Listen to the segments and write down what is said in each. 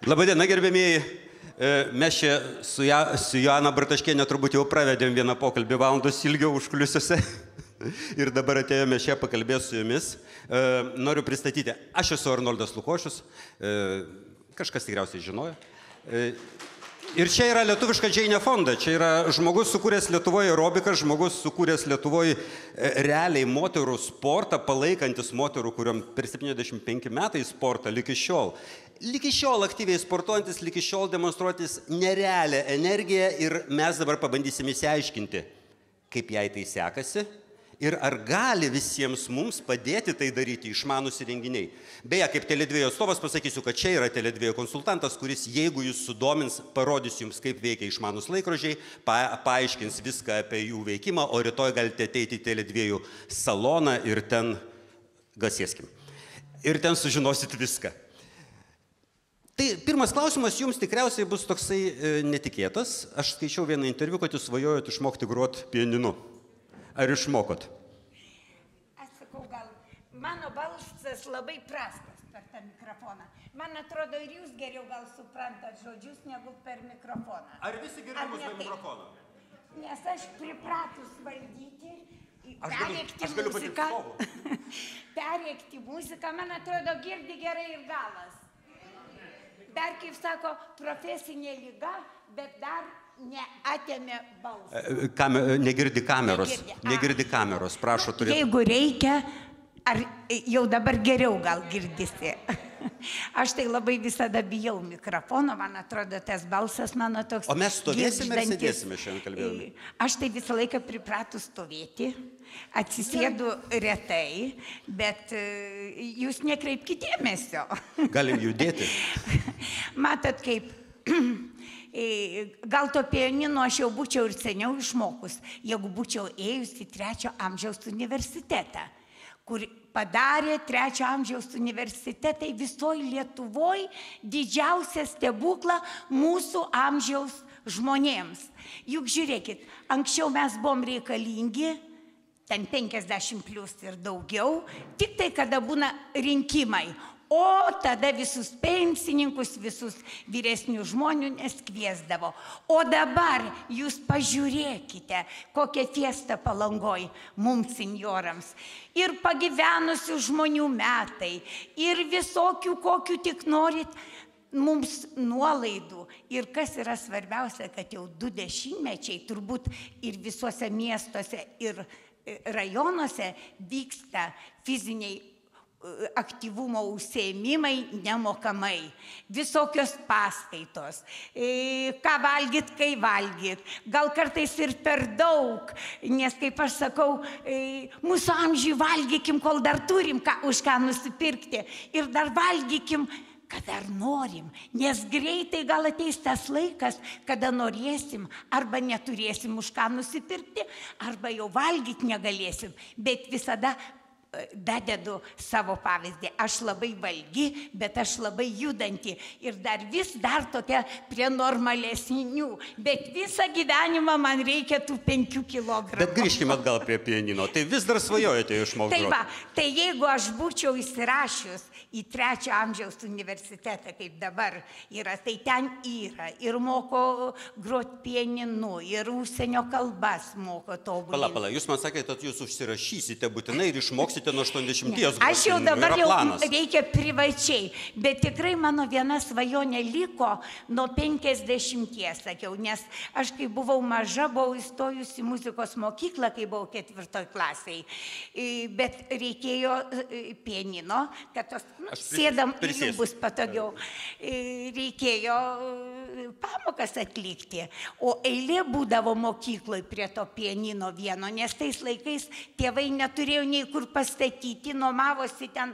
Labadiena, gerbėmieji. Mes čia su Joana Bartaškienė turbūt jau pravedėm vieną pokalbį valandos ilgiau užkulisiuose. Ir dabar atėjome čia pakalbėti su jumis. Noriu pristatyti. Aš esu Arnoldas Lukošius. Kažkas tikriausiai žinojo. Ir čia yra lietuviška Džeinė Fonda. Čia yra žmogus sukūręs Lietuvoje aerobiką, žmogus sukūręs Lietuvoje realiai moterų sportą, palaikantis moterų, kuriuom per 75 metai sportą lygi šiol. Lygi šiol aktyviai sportuojantis, lygi šiol demonstruotis nerealią energiją ir mes dabar pabandysime įsiaiškinti, kaip jai tai sekasi ir ar gali visiems mums padėti tai daryti išmanūs įrenginiai. Beje, kaip Tele2 atstovas pasakysiu, kad čia yra Tele2 konsultantas, kuris, jeigu jūs sudomins, parodys jums, kaip veikia išmanūs laikrodžiai, paaiškins viską apie jų veikimą, o rytoj galite ateiti į Tele2 saloną ir ten gasėskim. Ir ten sužinosit viską. Tai pirmas klausimas jums tikriausiai bus toksai netikėtas. Aš skaičiau vieną interviu, kad jūs svajojot išmokti groti pianinu. Ar išmokot? Aš sakau, gal mano balsas labai prastas per tą mikrofoną. Man atrodo, ir jūs geriau gal suprantat žodžius negu per mikrofoną. Ar visi girdimus be mikrofono? Nes aš pripratus valdyti, Aš galiu muziką. Perrėkti muziką, man atrodo, girdi gerai ir galas. Dar, kaip sako, profesinė liga, bet dar neatėmė balsą. Negirdi kameros. Negirdi kameros, prašau turėti. Jeigu reikia, ar jau dabar geriau gal girdisi. Aš tai labai visada bijau mikrofono, man atrodo, tas balsas mano toks... O mes stovėsime ir sėdėsime šiandien kalbėdami? Aš tai visą laiką pripratus stovėti, atsisėdu retai, bet jūs nekreipkite dėmesio. Galim judėti. Matot, kaip... Gal to pianino aš jau būčiau ir seniau išmokus, jeigu būčiau ėjus į 3 amžiaus universitetą, kur padarė 3 amžiaus universitetai visoje Lietuvoje didžiausią stebuklą mūsų amžiaus žmonėms. Juk žiūrėkit, anksčiau mes buvom reikalingi, ten 50 plus ir daugiau, tik tai kada būna rinkimai. O tada visus pensininkus, visus vyresnių žmonių neskviesdavo. O dabar jūs pažiūrėkite, kokia fiesta Palangoj mums senjorams. Ir pagyvenusių žmonių metai, ir visokių, kokių tik norit, mums nuolaidų. Ir kas yra svarbiausia, kad jau 20 mečiai turbūt ir visuose miestuose, ir rajonuose vyksta fiziniai aktyvumo užsiėmimai nemokamai, visokios paskaitos, ką valgyt, kai valgyt, gal kartais ir per daug, nes kaip aš sakau, mūsų amžiui valgykim, kol dar turim už ką nusipirkti ir dar valgykim, kad dar norim, nes greitai gal ateis tas laikas, kada norėsim arba neturėsim už ką nusipirkti, arba jau valgyti negalėsim, bet visada dadedu savo pavyzdį. Aš labai valgi, bet aš labai judanti ir dar tokia prie normalesnių, bet visą gyvenimą man reikia tų 5 kilogramų. Bet grįžkime atgal prie pianino. Tai vis dar svajojate išmokti groti? Tai jeigu aš būčiau įsirašius į 3 amžiaus universitetą, kaip dabar yra, tai ten yra ir moko groti pianinu, ir užsienio kalbas moko tobulinti. Pala, jūs man sakėte, kad jūs užsirašysite būtinai ir išmoksite nuo 80 groti. Aš jau dabar jau reikia privačiai, bet tikrai mano viena svajonė liko nuo 50, sakiau, nes aš kai buvau maža, buvau įstojus į muzikos mokyklą, kai buvau 4 klasiai, bet reikėjo pianino, kad tos sėdam ir jų bus patogiau. Reikėjo pamokas atlikti, o eilė būdavo mokykloje prie to pianino vieno, nes tais laikais tėvai neturėjo nei kur pastatyti, nuomavosi ten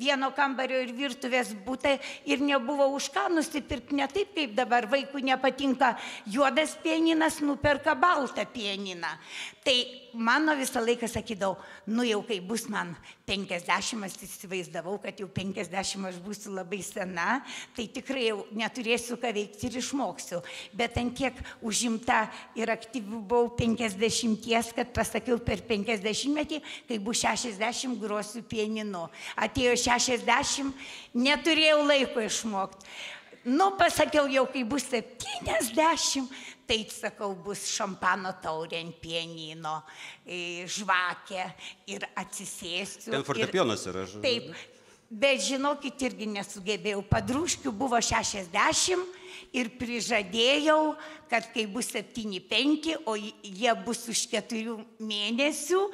vieno kambario ir virtuvės butą ir nebuvo už ką nusipirkti, ne taip kaip dabar vaikui nepatinka juodas pianinas, nuperka baltą pianiną. Tai mano visą laiką sakydavau, nu jau kai bus man 50, aš įsivaizdavau, kad jau 50 aš būsiu labai sena, tai tikrai jau neturėsiu ką veikti ir išmoksiu. Bet ant tiek užimta ir aktyvių buvau 50, kad pasakiau per 50-metį, kai bus 60 grosiu pianinu. Atėjo 60, neturėjau laiko išmokti. Nu, pasakiau jau, kai bus 70, tai sakau, bus šampano taurė ant pianino, žvakė ir atsisėsiu. Ten fortepijonas yra. Taip, bet žinokit, irgi nesugebėjau. Padrūškių buvo 60 ir prižadėjau, kad kai bus 7-5, o jie bus už 4 mėnesių,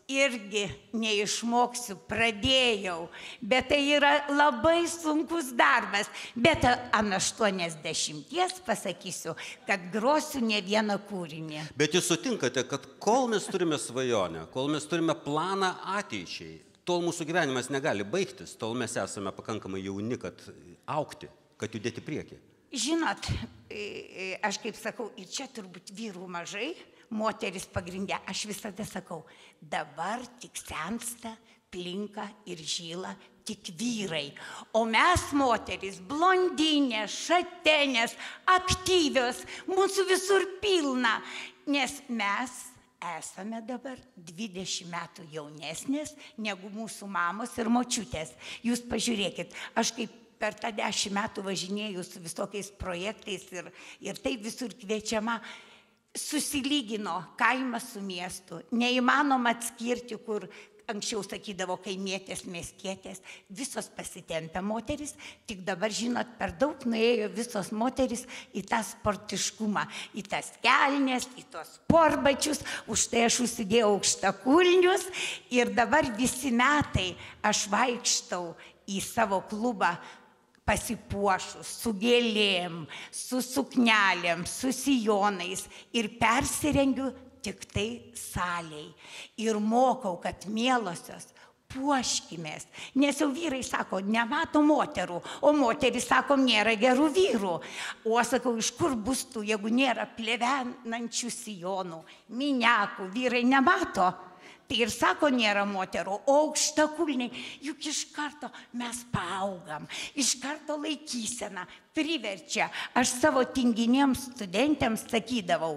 irgi neišmoksiu, pradėjau, bet tai yra labai sunkus darbas, bet ant 80 pasakysiu, kad grosiu ne vieną kūrinį. Bet jūs sutinkate, kad kol mes turime svajonę, kol mes turime planą ateičiai, tol mūsų gyvenimas negali baigtis, tol mes esame pakankamai jauni, kad augti, kad judėti priekį. Žinot, aš kaip sakau, ir čia turbūt vyrų mažai, moteris pagrindė, aš visada sakau, dabar tik sensta, plinka ir žyla tik vyrai. O mes moteris, blondinės, šatenės, aktyvios, mūsų visur pilna, nes mes esame dabar 20 metų jaunesnės negu mūsų mamos ir močiutės. Jūs pažiūrėkit, aš kaip per tą 10 metų važinėjau su visokiais projektais ir taip visur kviečiama, susilygino kaimas su miestu. Neįmanoma atskirti, kur anksčiau sakydavo kaimietės, miestietės, visos pasitempė moteris, tik dabar, žinot, per daug nuėjo visos moteris į tą sportiškumą, į tas kelnes, į tos sportbačius, už tai aš užsidėjau aukštakulnius ir dabar visi metai aš vaikštau į savo klubą pasipuošus, su gėlėm, su suknelėm, su sijonais ir persirengiu tik tai saliai. Ir mokau, kad mielosios, puoškimės. Nes jau vyrai sako, nemato moterų, o moteris sako, nėra gerų vyrų. O aš sakau, iš kur bus tų, jeigu nėra plevenančių sijonų, miniakų, vyrai nemato. Tai ir sako, nėra moterų, o aukštakulniai, juk iš karto mes paaugam, iš karto laikysena, priverčia. Aš savo tinginėms studentėms sakydavau,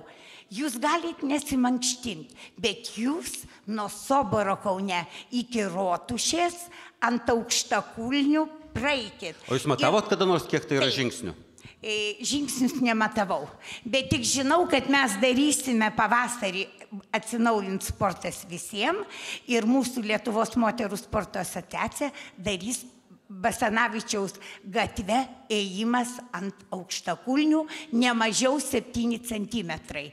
jūs galit nesimankštinti, bet jūs nuo Soboro Kaune iki Rotušės ant aukštakulnių praeikit. O jūs matavot kada nors, kiek tai yra žingsnių? Žingsnius nematavau, bet tik žinau, kad mes darysime pavasarį atsinaujint sportas visiems ir mūsų Lietuvos moterų sporto asociacija darys Basanavičiaus gatve ėjimas ant aukštakulnių ne mažiau 7 centimetrai.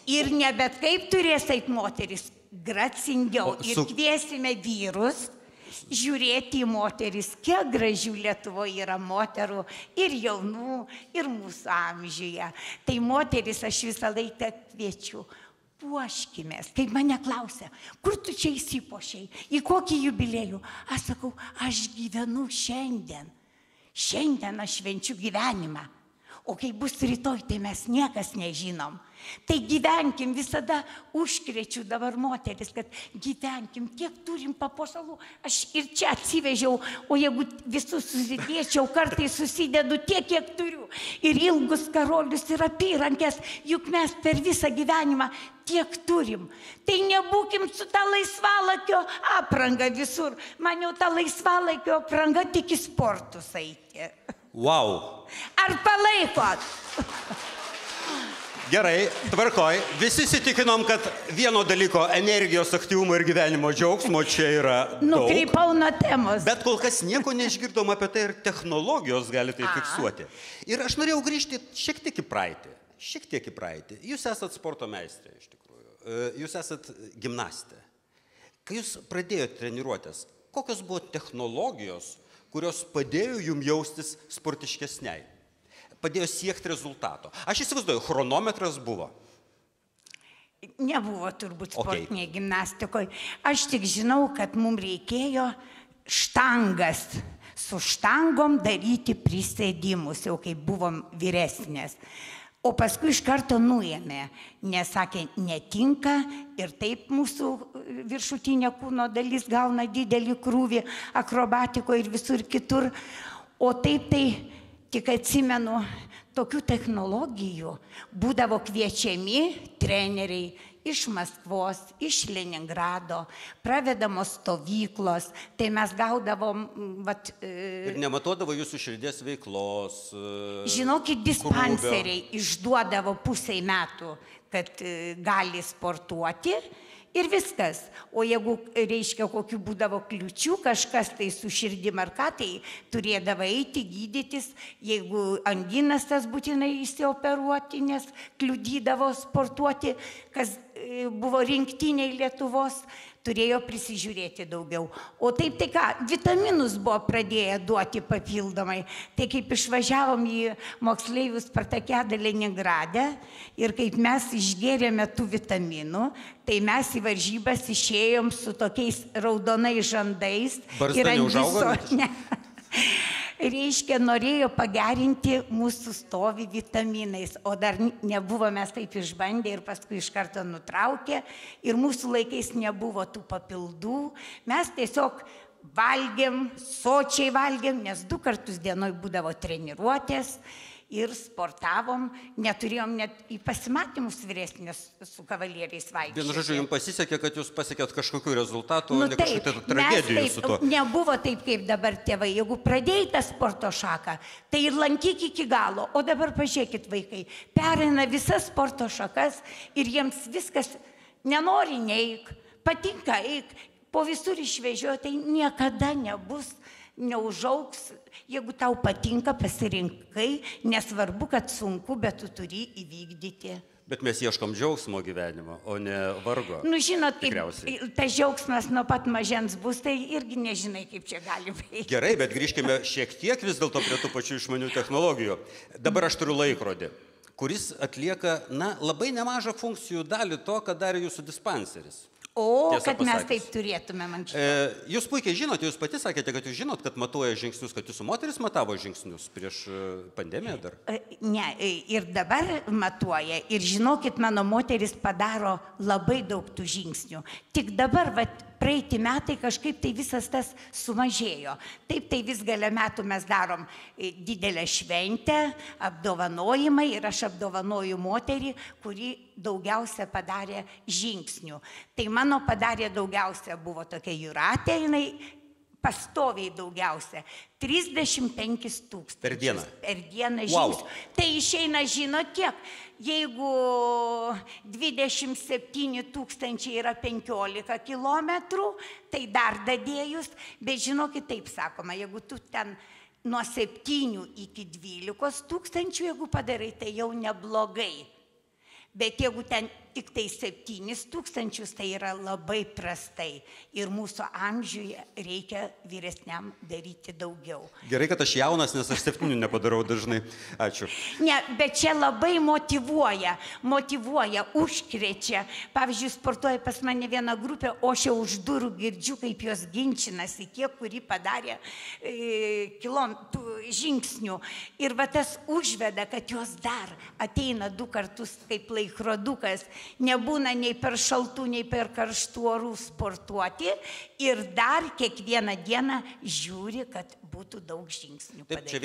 Ir ne bet kaip turės eit moteris, gracingiau. Ir kviesime vyrus žiūrėti į moteris, kiek gražių Lietuvoje yra moterų ir jaunų, ir mūsų amžiuje. Tai moteris aš visą laiką kviečiu, puoškimės. Kaip mane klausia, kur tu čia įsipuošiai, į kokį jubiliejų? Aš sakau, aš gyvenu šiandien. Šiandien aš švenčiu gyvenimą. O kai bus rytoj, tai mes niekas nežinom. Tai gyvenkim, visada užkrečiu dabar moteris, kad gyvenkim, tiek turim papuošalų. Aš ir čia atsivežiau, o jeigu visus susidėčiau, kartais susidedu tiek, kiek turiu. Ir ilgus karolius ir apyrankės, juk mes per visą gyvenimą tiek turim. Tai nebūkim su ta laisvalakio apranga visur. Man jau ta laisvalakio apranga tik į sportus eiti. Wow. Ar palaikot? Gerai, tvarkoj. Visi įsitikinom, kad vieno dalyko energijos, aktyvumo ir gyvenimo džiaugsmo čia yra daug. Nukrypau nuo temos. Bet kol kas nieko neišgirdom apie tai ir technologijos gali tai fiksuoti. Ir aš norėjau grįžti šiek tiek į praeitį. Šiek tiek į praeitį. Jūs esat sporto meistrė, iš tikrųjų. Jūs esat gimnastė. Kai jūs pradėjote treniruotės, kokios buvo technologijos, kurios padėjo jums jaustis sportiškesniai? Padėjo siekti rezultato. Aš įsivaizduoju, chronometras buvo. Nebuvo turbūt sportinėje gimnastikoje. Aš tik žinau, kad mums reikėjo štangas. Su štangom daryti prisėdimus, jau kai buvom vyresnės. O paskui iš karto nuėmė, nes sakė, netinka ir taip mūsų viršutinė kūno dalis gauna didelį krūvį akrobatikoje ir visur kitur. O taip tai tik atsimenu, tokių technologijų būdavo kviečiami treneriai iš Maskvos, iš Leningrado, pravedamos stovyklos, tai mes gaudavom... Ir nematodavo jūsų širdies veiklos. Žinokit, dispanseriai išduodavo pusei metų, kad gali sportuoti. Ir viskas. O jeigu, reiškia, kokių būdavo kliučių, kažkas tai su širdim ar ką, tai turėdavo eiti, gydytis, jeigu anginas tas būtinai įsioperuoti, nes kliudydavo sportuoti, kas buvo rinktiniai Lietuvos, turėjo prisižiūrėti daugiau. O taip tai ką, vitaminus buvo pradėję duoti papildomai. Tai kaip išvažiavom į moksleivių Spartakiadą Leningradę ir kaip mes išgėrėme tų vitaminų, tai mes į varžybas išėjom su tokiais raudonais žandais. Barzda neužaugo? Ne. Reiškia, norėjo pagerinti mūsų stovį vitaminais, o dar nebuvo mes taip išbandę ir paskui iš karto nutraukė ir mūsų laikais nebuvo tų papildų. Mes tiesiog valgėm, sočiai valgėm, nes 2 kartus dienoj būdavo treniruotės ir sportavom, neturėjom net į pasimatymus vyresnius su kavalieriais vaikščioti. Vienu žodžiu, jums pasisekė, kad jūs pasiekėt kažkokių rezultatų, ne kažkokių tragedijų su to. Nebuvo taip, kaip dabar tėvai. Jeigu pradėjai tą sporto šaką, tai ir lankyk iki galo. O dabar pažiūrėkit, vaikai, pereina visas sporto šakas ir jiems viskas nenori neik, patinka eik, po visur išvežiojo, tai niekada nebus, neužaugs. Jeigu tau patinka, pasirinkai, nesvarbu, kad sunku, bet tu turi įvykdyti. Bet mes ieškom džiaugsmo gyvenimo, o ne vargo. Nu, žinot, kaip tas džiaugsmas nuo pat mažens bus, tai irgi nežinai, kaip čia gali veikti. Gerai, bet grįžkime šiek tiek vis dėlto prie tų pačių išmanių technologijų. Dabar aš turiu laikrodį, kuris atlieka, labai nemažą funkcijų dalį to, ką darė jūsų dispanseris. O, kad mes taip turėtume, man čia. Jūs puikiai žinote, jūs pati sakėte, kad jūs žinot, kad matuoja žingsnius, kad jūsų moteris matavo žingsnius prieš pandemiją dar? Ne, ir dabar matuoja. Ir žinokit, mano moteris padaro labai daug tų žingsnių. Tik dabar, praeiti metai kažkaip tai visas tas sumažėjo. Taip, tai vis gale metų mes darom didelę šventę, apdovanojimai ir aš apdovanoju moterį, kuri daugiausia padarė žingsnių. Tai mano padarė daugiausia buvo tokia Jūratė, jinai pastoviai daugiausia. 35 000. Per dieną? Per dieną žingsnių. Wow. Tai išeina, žinot kiek? Jeigu 27 000 yra 15 kilometrų, tai dar dadėjus, bet žinokit, taip sakoma, jeigu tu ten nuo 7 iki 12 000, jeigu padarai, tai jau neblogai. Bet jeigu ten tik tai 7 000, tai yra labai prastai. Ir mūsų amžiuje reikia vyresniam daryti daugiau. Gerai, kad aš jaunas, nes aš 7 nepadarau dažnai. Ačiū. Ne, bet čia labai motyvuoja, užkrečia. Pavyzdžiui, sportuoja pas mane viena grupė, o aš jau už durų girdžiu, kaip jos ginčinasi, kiek kuri padarė žingsnių. Ir va tas užveda, kad jos dar ateina 2 kartus kaip laikrodukas, nebūna nei per šaltų, nei per karštų orų sportuoti ir dar kiekvieną dieną žiūri, kad būtų daug žingsnių padaryta. Taip, čia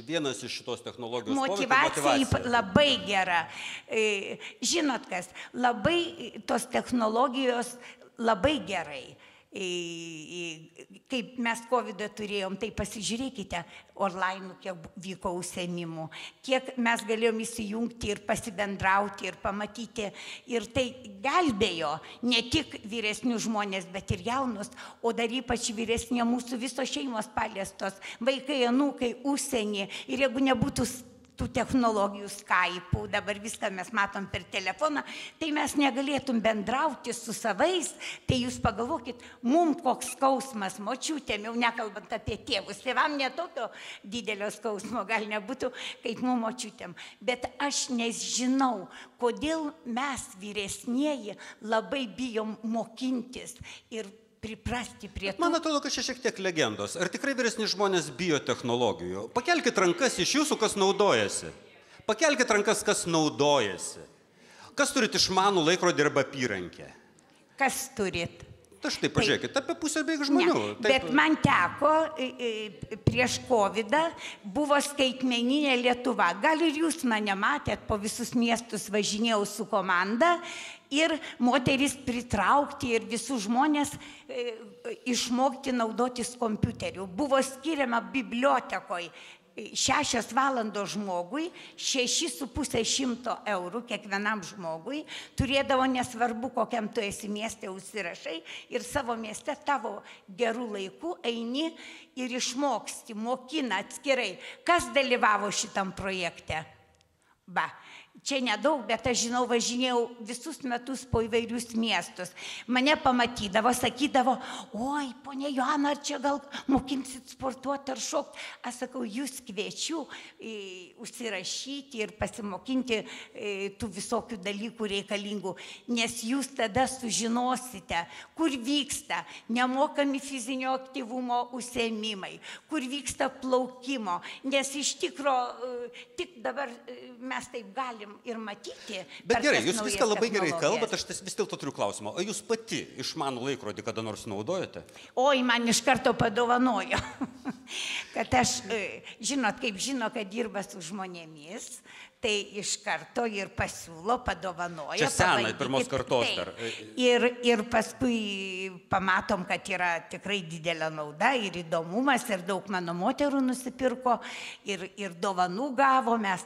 vienas iš šitos technologijos motyvacija labai gera. Žinot kas, tos technologijos labai gerai. Kaip mes COVID turėjom, tai pasižiūrėkite online, kiek vyko užsiėmimų, kiek mes galėjom įsijungti ir pasibendrauti ir pamatyti. Ir tai gelbėjo ne tik vyresnius žmonės, bet ir jaunus, o dar ypač vyresnė mūsų visos šeimos paliestos, vaikai, anūkai, užsienį. Ir jeigu nebūtų tų technologijų, Skype'ų, dabar viską mes matom per telefoną, tai mes negalėtum bendrauti su savais. Tai jūs pagalvokit, mums koks skausmas, močiutėm, jau nekalbant apie tėvus, tėvam netokio didelio skausmo gal nebūtų, kaip mums močiutėm. Bet aš nežinau, kodėl mes vyresnieji labai bijom mokintis ir priprasti prie to. Man atrodo, kad čia šiek tiek legendos. Ar tikrai vyresni žmonės bijo technologijų? Pakelkit rankas iš jūsų, kas naudojasi. Pakelkit rankas, kas naudojasi. Kas turit išmanų laikrodį arba apyrankę? Kas turit? Tai štai, pažiūrėkit, apie pusę beveik žmonių. Ne, bet man teko prieš COVID-ą, buvo skaitmeninė Lietuva. Gal ir jūs mane matėt, po visus miestus važinėjau su komanda ir moteris pritraukti ir visus žmonės išmokti naudotis kompiuteriu. Buvo skiriama bibliotekoje 6 valandos žmogui, 6,5 eurų kiekvienam žmogui, turėdavo nesvarbu, kokiam tu esi mieste, užsirašai ir savo mieste tavo gerų laikų eini ir išmoksti, mokina atskirai. Kas dalyvavo šitam projekte? Va. Čia nedaug, bet aš žinau, važinėjau visus metus po įvairius miestus. Mane pamatydavo, sakydavo, oi, ponia Joana, ar čia gal mokinsit sportuoti ar šokti? Aš sakau, jūs kviečiu užsirašyti ir pasimokinti tų visokių dalykų reikalingų, nes jūs tada sužinosite, kur vyksta nemokami fizinio aktyvumo užsiėmimai, kur vyksta plaukimo, nes iš tikro tik dabar mes taip galim ir matyti. Bet gerai, jūs viską labai gerai kalbate, aš vis dėlto turiu klausimą. O jūs pati išmanų laikrodį kada nors naudojate? Oi, man iš karto padovanojo. Kad aš, žinot, kaip žino, kad dirba su žmonėmis, tai iš karto ir pasiūlo, padovanoja. Čia senai, pirmos kartos dar. Ir paskui pamatom, kad yra tikrai didelė nauda ir įdomumas, ir daug mano moterų nusipirko, ir dovanų gavo, mes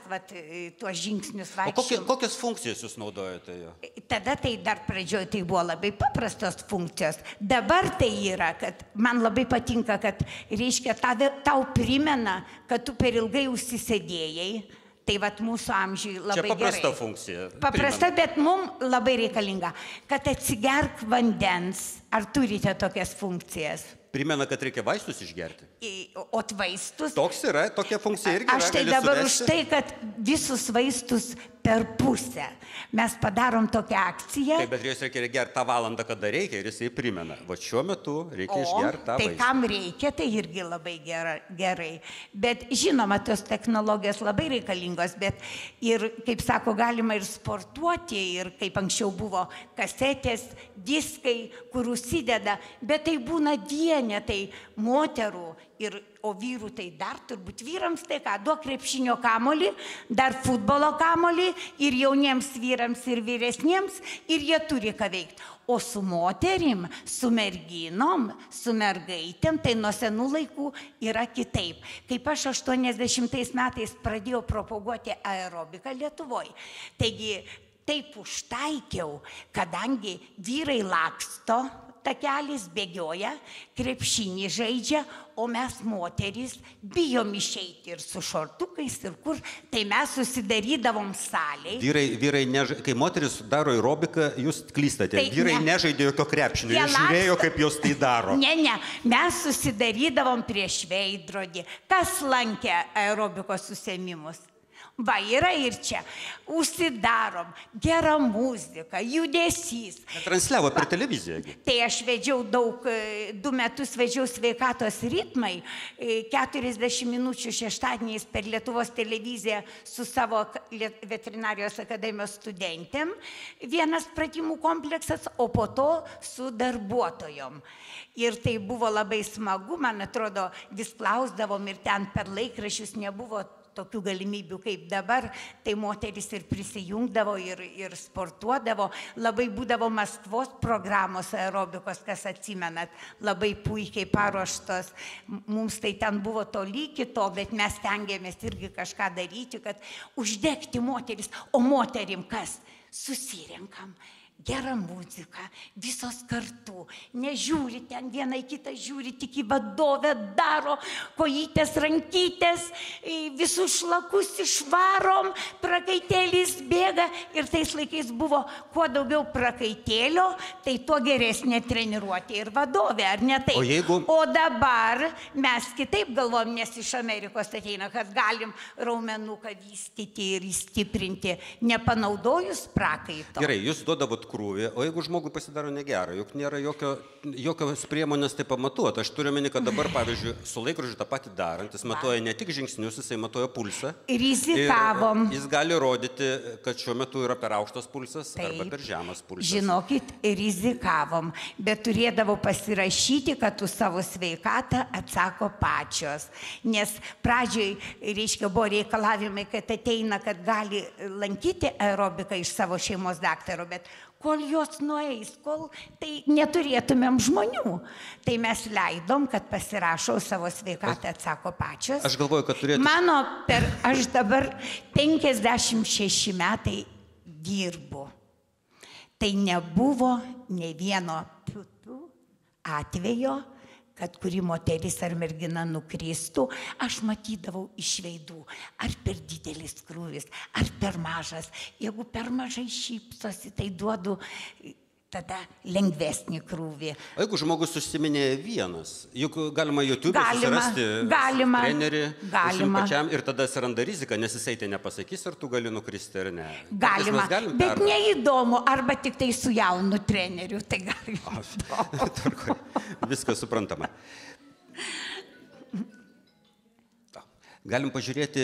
tuos žingsnius vaikščiom. O kokias funkcijas jūs naudojate jo? Tada tai dar pradžioj tai buvo labai paprastos funkcijos. Dabar tai yra, kad man labai patinka, kad reiškia tau primena, kad tu per ilgai užsisėdėjai. Tai vat mūsų amžiui labai gerai. Čia paprasta funkcija. Paprasta, bet mums labai reikalinga. Kad atsigerk vandens. Ar turite tokias funkcijas? Primena, kad reikia vaistus išgerti. O vaistus? Toks yra, tokia funkcija irgi yra. Aš tai dabar už tai, kad visus vaistus per pusę. Mes padarom tokią akciją. Taip, bet jūs reikia gerti tą valandą, kada reikia ir jisai primena. Va šiuo metu reikia išgerti tą vaistą. Tai kam reikia, tai irgi labai gerai. Bet žinoma, tos technologijos labai reikalingos, bet ir, kaip sako, galima ir sportuoti, ir kaip anksčiau buvo kasetės, diskai, kur užsideda, bet tai būna vienetai moterų, o vyrų tai dar, turbūt vyrams tai ką, duok krepšinio kamolį, dar futbolo kamolį ir jauniems vyrams ir vyresniems ir jie turi ką veikti. O su moterim, su merginom, su mergaitėm, tai nuo senų laikų yra kitaip. Kaip aš 80 metais pradėjau propaguoti aerobiką Lietuvoje, taigi taip užtaikiau, kadangi vyrai laksto, takelis bėgioja, krepšinį žaidžia, o mes moterys bijom išeiti ir su šortukais ir kur, tai mes susidarydavom salėj. Vyrai kai moteris daro aerobiką, jūs klystate. Tai vyrai nežaidė jokio krepšinio, jie žiūrėjo, kaip jos tai daro. Ne, mes susidarydavom prieš veidrodį. Kas lankė aerobikos užsiėmimus? Va, yra ir čia. Užsidarom, gera muzika, judesys. Transliavo per televiziją. Tai aš vedžiau 2 metus vedžiau sveikatos ritmai, 40 minučių šeštadieniais per Lietuvos televiziją su savo veterinarijos akademijos studentėm. Vienas pratimų kompleksas, o po to su darbuotojom. Ir tai buvo labai smagu, man atrodo, vis klausdavom ir ten per laikraščius nebuvo tokių galimybių kaip dabar, tai moteris ir prisijungdavo ir sportuodavo. Labai būdavo Maskvos programos aerobikos, kas atsimenat, labai puikiai paruoštos. Mums tai ten buvo toli kito, bet mes stengiamės irgi kažką daryti, kad uždegti moteris. O moterim kas? Susirenkam. Gera muzika, visos kartu, nežiūri ten vieną į kitą, žiūri tik į vadovę, daro kojytės, rankytės, visus šlakus išvarom, prakaitėlis bėga ir tais laikais buvo kuo daugiau prakaitėlio, tai tuo geresnė treniruotė ir vadovė, ar ne taip? O dabar mes kitaip galvom, nes iš Amerikos ateina, kad galim raumenuką vystyti ir įstiprinti, nepanaudojus prakaito. Gerai, jūs duodavot krūvį, o jeigu žmogui pasidaro negera, juk nėra jokios priemonės tai pamatuoti. Aš turiu meni, kad dabar, pavyzdžiui, su laikrodžiu tą patį darant, jis matuoja ne tik žingsnius, jisai matuoja pulsą. Rizikavom. Jis gali rodyti, kad šiuo metu yra per aukštas pulsas arba per žemas pulsas. Žinokit, rizikavom, bet turėdavo pasirašyti, kad už savo sveikatą atsako pačios. Nes pradžioj, reiškia, buvo reikalavimai, kad ateina, kad gali lankyti aerobiką iš savo šeimos daktaro, bet kol jos nueis, kol tai neturėtumėm žmonių. Tai mes leidom, kad pasirašau savo sveikatą, atsako pačios. Aš galvoju, kad turėtų... Aš dabar 56 metai dirbu. Tai nebuvo ne vieno atvejo, kad kuri moteris ar mergina nukristų, aš matydavau iš veidų, ar per didelis krūvis, ar per mažas. Jeigu per mažai šypsosi, tai duodu tada lengvesnį krūvį. O jeigu žmogus užsiminėja vienas, juk galima YouTube susirasti trenerį pačiam ir tada atsiranda rizika, nes jisai tai nepasakys, ar tu gali nukristi ar ne. Galima, bet neįdomu, arba tik tai su jaunu treneriu, tai galima. Viskas suprantama. Galim pažiūrėti,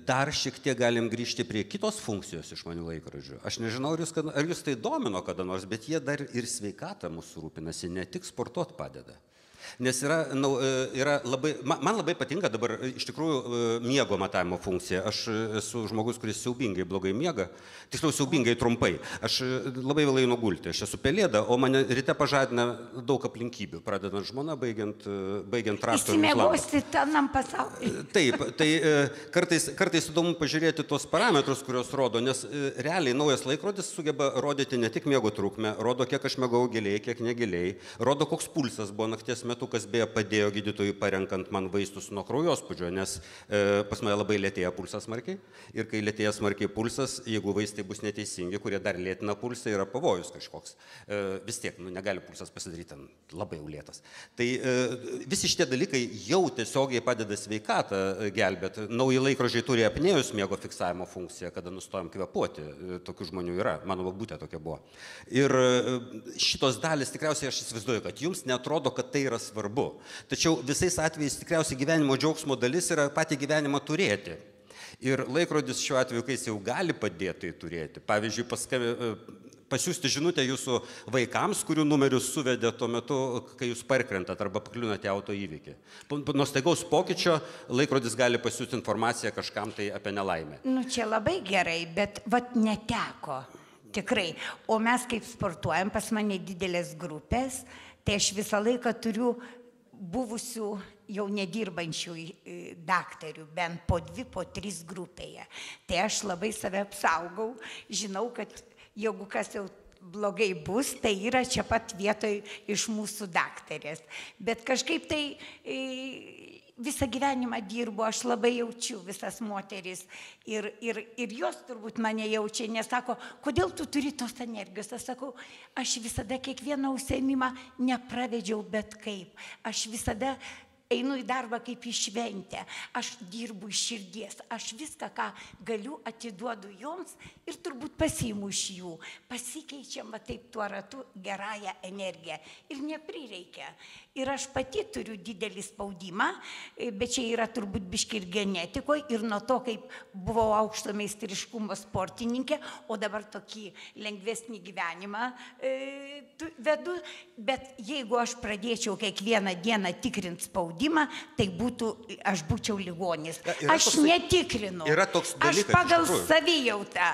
dar šiek tiek galim grįžti prie kitos funkcijos išmanių laikrodžių. Aš nežinau, ar jūs tai domino kada nors, bet jie dar ir sveikatą mūsų rūpinasi, ne tik sportuot padeda. Nes yra labai, man labai patinka dabar iš tikrųjų miego matavimo funkcija. Aš esu žmogus, kuris siaubingai blogai miega, tiksliau siaubingai trumpai. Aš labai vėlai einu gulti, aš esu pelėda, o mane ryte pažadina daug aplinkybių, pradedant žmona, baigiant traktorių. Įsimiegosi tenam pasaulyje. Taip, tai kartais įdomu pažiūrėti tuos parametrus, kurios rodo, nes realiai naujas laikrodis sugeba rodyti ne tik miego trukmę, rodo, kiek aš miegau giliai, kiek negiliai, rodo, koks pulsas buvo nakties metu, kas beje padėjo gydytojui parenkant man vaistus nuo kraujospūdžio, nes pas mane labai lėtėja pulsas smarkiai ir kai lėtėja smarkiai pulsas, jeigu vaistai bus neteisingi, kurie dar lėtina pulsą, yra pavojus kažkoks. Vis tiek, negali pulsas pasidaryti labai jau lėtas. Tai visi šitie dalykai jau tiesiogiai padeda sveikatą gelbėti. Nauji laikrodžiai turi apnėjus miego fiksavimo funkciją, kada nustojam kvėpuoti. Tokių žmonių yra, mano babutė tokia buvo. Ir šitos dalis tikriausiai aš įsivaizduoju, kad jums neatrodo, kad tai yra svarbu. Tačiau visais atvejais tikriausiai gyvenimo džiaugsmo dalis yra patį gyvenimą turėti. Ir laikrodis šiuo atveju, kai jis jau gali padėti tai turėti. Pavyzdžiui, pasiųsti žinutę jūsų vaikams, kurių numerius suvedė tuo metu, kai jūs parkrentat arba pakliūnate auto įvykį. Nuo staigaus pokyčio laikrodis gali pasiųsti informaciją kažkam tai apie nelaimę. Čia labai gerai, bet neteko. Tikrai. O mes kaip sportuojam, pas mane didelės grupės, tai aš visą laiką turiu buvusių jau nedirbančių daktarių, bent po 2, po 3 grupėje. Tai aš labai save apsaugau, žinau, kad jeigu kas jau blogai bus, tai yra čia pat vietoj iš mūsų daktarės. Bet kažkaip tai visą gyvenimą dirbu, aš labai jaučiu visas moteris ir jos turbūt mane jaučia, nes sako, kodėl tu turi tos energijos? Aš sakau, aš visada kiekvieną užsiėmimą nepravedžiau bet kaip. Aš visada einu į darbą kaip į šventę, aš dirbu iš širdies, aš viską, ką galiu, atiduodu joms ir turbūt pasiimu iš jų. Pasikeičiam taip tuo ratu gerąją energiją ir neprireikia. Ir aš pati turiu didelį spaudimą, bet čia yra turbūt biški ir genetikoje ir nuo to, kaip buvau aukšto meistriškumo sportininkė, o dabar tokį lengvesnį gyvenimą vedu, bet jeigu aš pradėčiau kiekvieną dieną tikrinti spaudimą, tai aš būčiau ligonis. Aš netikrinu. Aš pagal savijautą.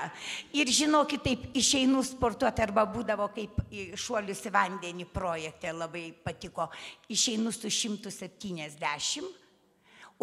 Ir žinokit, taip išeinu sportuoti arba būdavo kaip šuolius į vandenį projekte, labai patiko. Išeinu su 170,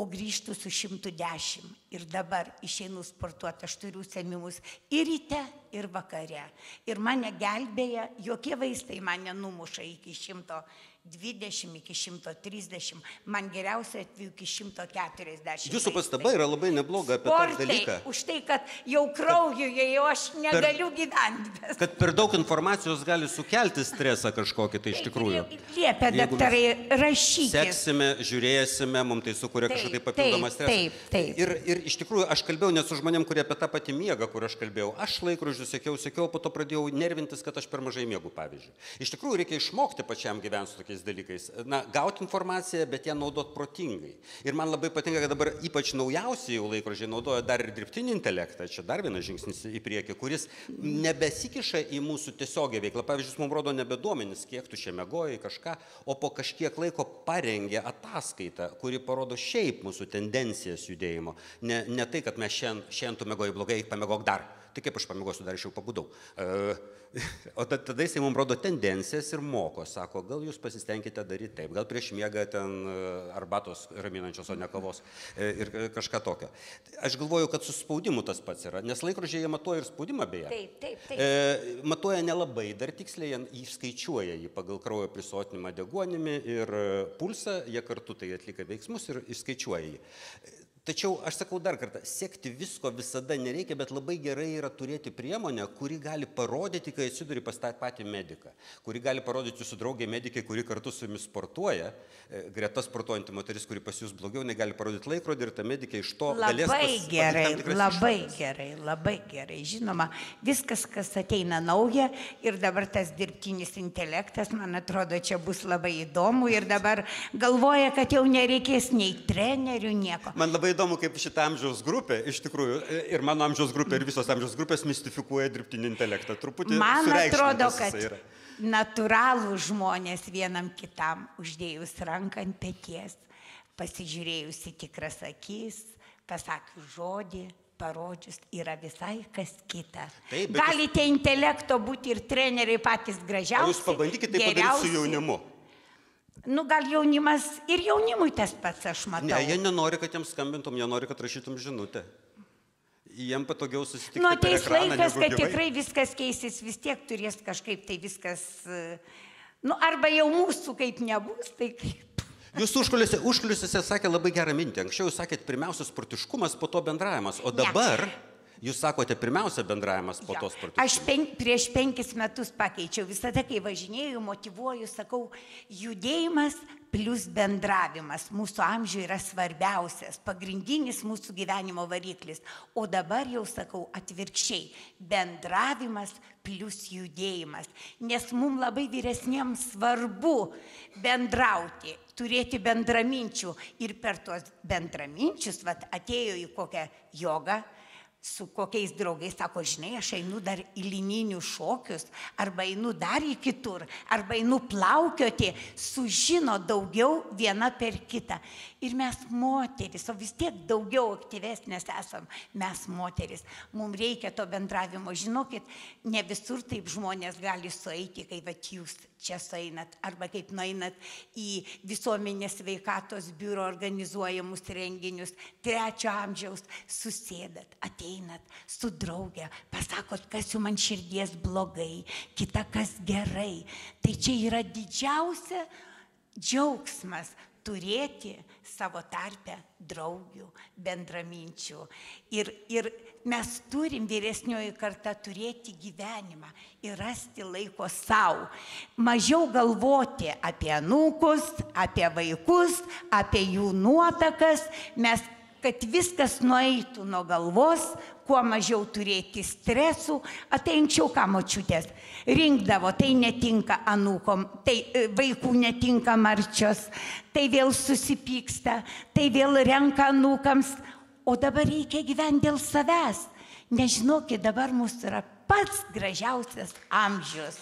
o grįžtu su 110. Ir dabar išeinu sportuoti, aš turiu užsiėmimus ir ryte, ir vakare. Ir mane gelbėja, jokie vaistai mane numuša iki 120, iki 130, man geriausia atveju iki 140. Jūsų pastaba yra labai nebloga apie tą dalyką. Už tai, kad jau kraujuje, jau aš negaliu gyventi. Kad per daug informacijos gali sukelti stresą kažkokį, tai iš tikrųjų. Liepia daktarai, rašykit. Seksime, žiūrėsime, mums tai sukuria kažkokį papildomą stresą. Taip. Ir iš tikrųjų aš kalbėjau ne su žmonėm, kurie apie tą patį miegą, kur aš kalbėjau. Aš laikrodžių sekiau, po to pradėjau nervintis, kad aš per mažai miegu, pavyzdžiui. Iš tikrųjų reikia išmokti pačiam gyventi su tokiais dalykais. Gauti informaciją, bet ją naudoti protingai. Ir man labai patinka, kad dabar ypač naujausiai jau laikrodžiai naudoja dar ir dirbtinį intelektą, čia dar vienas žingsnis į priekį, kuris nebesikiša į mūsų tiesiogią veiklą. Pavyzdžiui, mums rodo nebe duomenis, kiek tu čia miegojai kažką, o po kažkiek laiko parengia ataskaitą, kuri parodo šiaip mūsų tendencijas judėjimo. Ne tai, kad mes šiandien tu miegojai blogai, pamiegok dar. Tai kaip aš pamiegosiu, dar aš jau pabudau. O tada jisai mums rodo tendencijas ir moko. Sako, gal jūs pasistengkite daryti taip, gal prieš miegą ten arbatos raminančios, o ne kavos ir kažką tokio. Aš galvoju, kad su spaudimu tas pats yra, nes laikrodžiai jie matuoja ir spaudimą beje. Taip. Matuoja nelabai dar tiksliai, jie išskaičiuoja jį pagal kraujo prisotinimą deguonimi ir pulsą, jie kartu tai atlieka veiksmus ir išskaičiuoja jį. Tačiau, aš sakau dar kartą, siekti visko visada nereikia, bet labai gerai yra turėti priemonę, kuri gali parodyti, kai atsiduri pas tą patį mediką, kuri gali parodyti jūsų draugė medikai, kuri kartu su jumis sportuoja, greta sportuojanti moteris, kuri pas jūs blogiau, negali parodyti laikrodį ir ta medikė iš to galės Labai gerai. Žinoma, viskas, kas ateina nauja ir dabar tas dirbtinis intelektas, man atrodo, čia bus labai įdomu ir dabar galvoja, kad jau nereikės nei trenerių, nieko. Man labai įdomu, kaip šitą amžiaus grupė, iš tikrųjų, ir mano amžiaus grupė, ir visos amžiaus grupės mistifikuoja dirbtinį intelektą. Truputį man atrodo, kad yra. Natūralų žmonės vienam kitam uždėjus ranką ant peties, pasižiūrėjus į tikras akis, pasakius žodį, parodžius, yra visai kas kita. Taip, galite intelekto būti ir treneriai patys gražiausi. O jūs pabandykite tai padaryti su jaunimu. Gal jaunimas ir jaunimui tas pats, aš matau. Ne, jie nenori, kad jiems skambintum, jie nori, kad rašytum žinutę. Jiem patogiau susitikti per ateis ekraną, laikas, negu kad gyvai. tikrai viskas keisis, vis tiek turės kažkaip tai viskas, arba jau mūsų kaip nebus, tai kaip. Jūs užkulisiuose sakė labai gerą mintį. Anksčiau jūs sakėt pirmiausia sportiškumas, po to bendravimas, o dabar... Jūs sakote, pirmiausia bendravimas, po to sportiškumas. Aš prieš 5 metus pakeičiau. Visada, kai važinėjau, motyvuoju, sakau, judėjimas plus bendravimas mūsų amžiuje yra svarbiausias, pagrindinis mūsų gyvenimo variklis. O dabar jau sakau atvirkščiai, bendravimas plus judėjimas. Nes mums labai vyresniems svarbu bendrauti, turėti bendraminčių. Ir per tuos bendraminčius atėjo į kokią jogą, su kokiais draugais, sako, žinai, aš einu dar į lininius šokius, arba einu dar į kitur, arba einu plaukioti, sužino daugiau viena per kitą. Ir mes moteris, o vis tiek daugiau aktyvesnės esam, mes moteris. Mums reikia to bendravimo. Žinokit, ne visur taip žmonės gali sueiti, kai jūs čia sueinat, arba kaip nueinat į visuomenės sveikatos biuro organizuojamus renginius, 3 amžiaus, susėdat, ateinat su drauge, pasakot, kas jums ant širdies blogai, kita kas gerai. Tai čia yra didžiausia džiaugsmas turėti savo tarpę draugių, bendraminčių. Ir mes turim vyresnioji karta turėti gyvenimą ir rasti laiko savo. Mažiau galvoti apie anūkus, apie vaikus, apie jų nuotakas, kad viskas nueitų nuo galvos, kuo mažiau turėti stresų. Ateinčiau, ką močiutės rinkdavo, tai netinka anūkom, tai vaikų netinka marčios, tai vėl susipyksta, tai vėl renka anūkams, o dabar reikia gyventi dėl savęs. Nežinokit, dabar mūsų yra pats gražiausias amžius,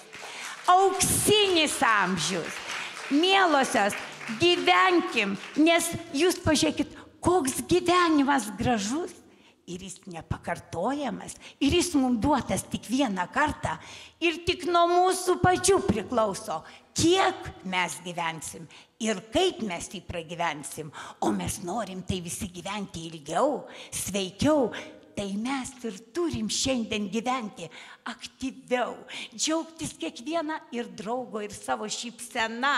auksinis amžius. Mielosios, gyvenkim, nes jūs pažiūrėkit, koks gyvenimas gražus. Ir jis nepakartojamas, ir jis mums duotas tik vieną kartą, ir tik nuo mūsų pačių priklauso, kiek mes gyvensim ir kaip mes jį pragyvensim. O mes norim tai visi gyventi ilgiau, sveikiau, tai mes ir turim šiandien gyventi aktyviau, džiaugtis kiekvieną ir draugo, ir savo šypseną,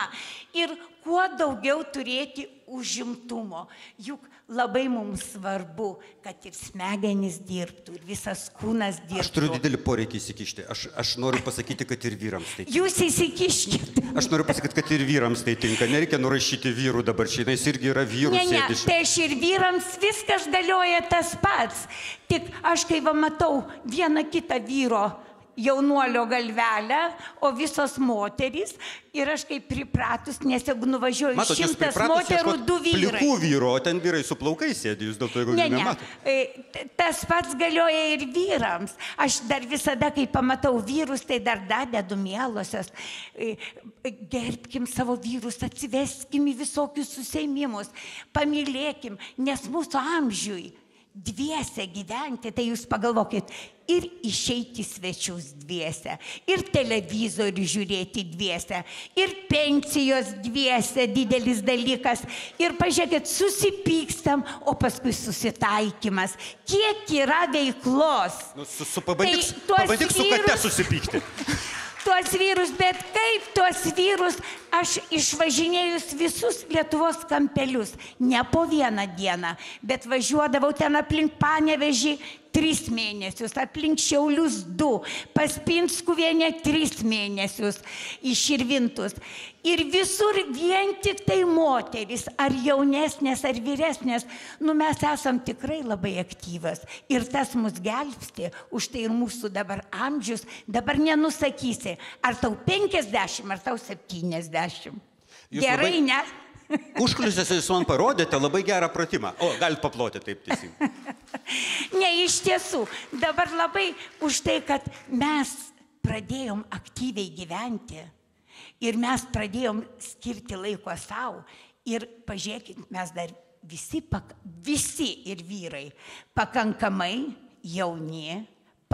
ir kuo daugiau turėti užimtumo. Juk labai mums svarbu, kad ir smegenys dirbtų, ir visas kūnas dirbtų. Aš turiu didelį poreikį įsikišti. Aš noriu pasakyti, kad ir vyrams tai tinka. Jūs įsikiškit. Aš noriu pasakyti, kad ir vyrams tai tinka. Nereikia nurašyti vyrų dabar čia. Jis irgi yra vyrų sėdiši. Tai aš ir vyrams viskas galioja tas pats. Tik aš kai matau vieną kitą vyro jaunuolio galvelę, o visos moterys, ir aš kaip pripratus, nes jeigu nuvažiuoju 100 moterų, 2 vyrai. Plikų vyro, o ten vyrai su plaukais sėdi, jūs dėl to, jeigu nemato. Tas pats galioja ir vyrams. Aš dar visada, kai pamatau vyrus, tai dar dedu mielosios. Gerbkim savo vyrus, atsiveskim į visokius susėmimus, pamylėkim, nes mūsų amžiui dviese gyventi, tai jūs pagalvokit, ir išeiti svečius dviese, ir televizorių žiūrėti dviese, ir pensijos dviese, didelis dalykas, ir pažiūrėkit, susipykstam, o paskui susitaikymas. Kiek yra veiklos? Pabandyk su kate susipykti. Tuos vyrus, bet kaip tuos vyrus, aš išvažinėjus visus Lietuvos kampelius, ne po vieną dieną, bet važiuodavau ten aplink Panevėžį 3 mėnesius, aplink Šiaulius 2, pas Pinskuvienę 3 mėnesius, į Širvintus. Ir visur vien tik tai moteris, ar jaunesnės, ar vyresnės, mes esam tikrai labai aktyvas. Ir tas mus gelbsti, už tai ir mūsų dabar amžius, dabar nenusakysi, ar tau 50, ar tau 70. Gerai, ne? Užkulisėse jūs man parodėte labai gerą pratimą. O, galit paploti taip teisingai. Ne, iš tiesų, dabar labai už tai, kad mes pradėjom aktyviai gyventi ir mes pradėjom skirti laiko savo ir pažiūrėkit, mes dar visi ir vyrai pakankamai jauni,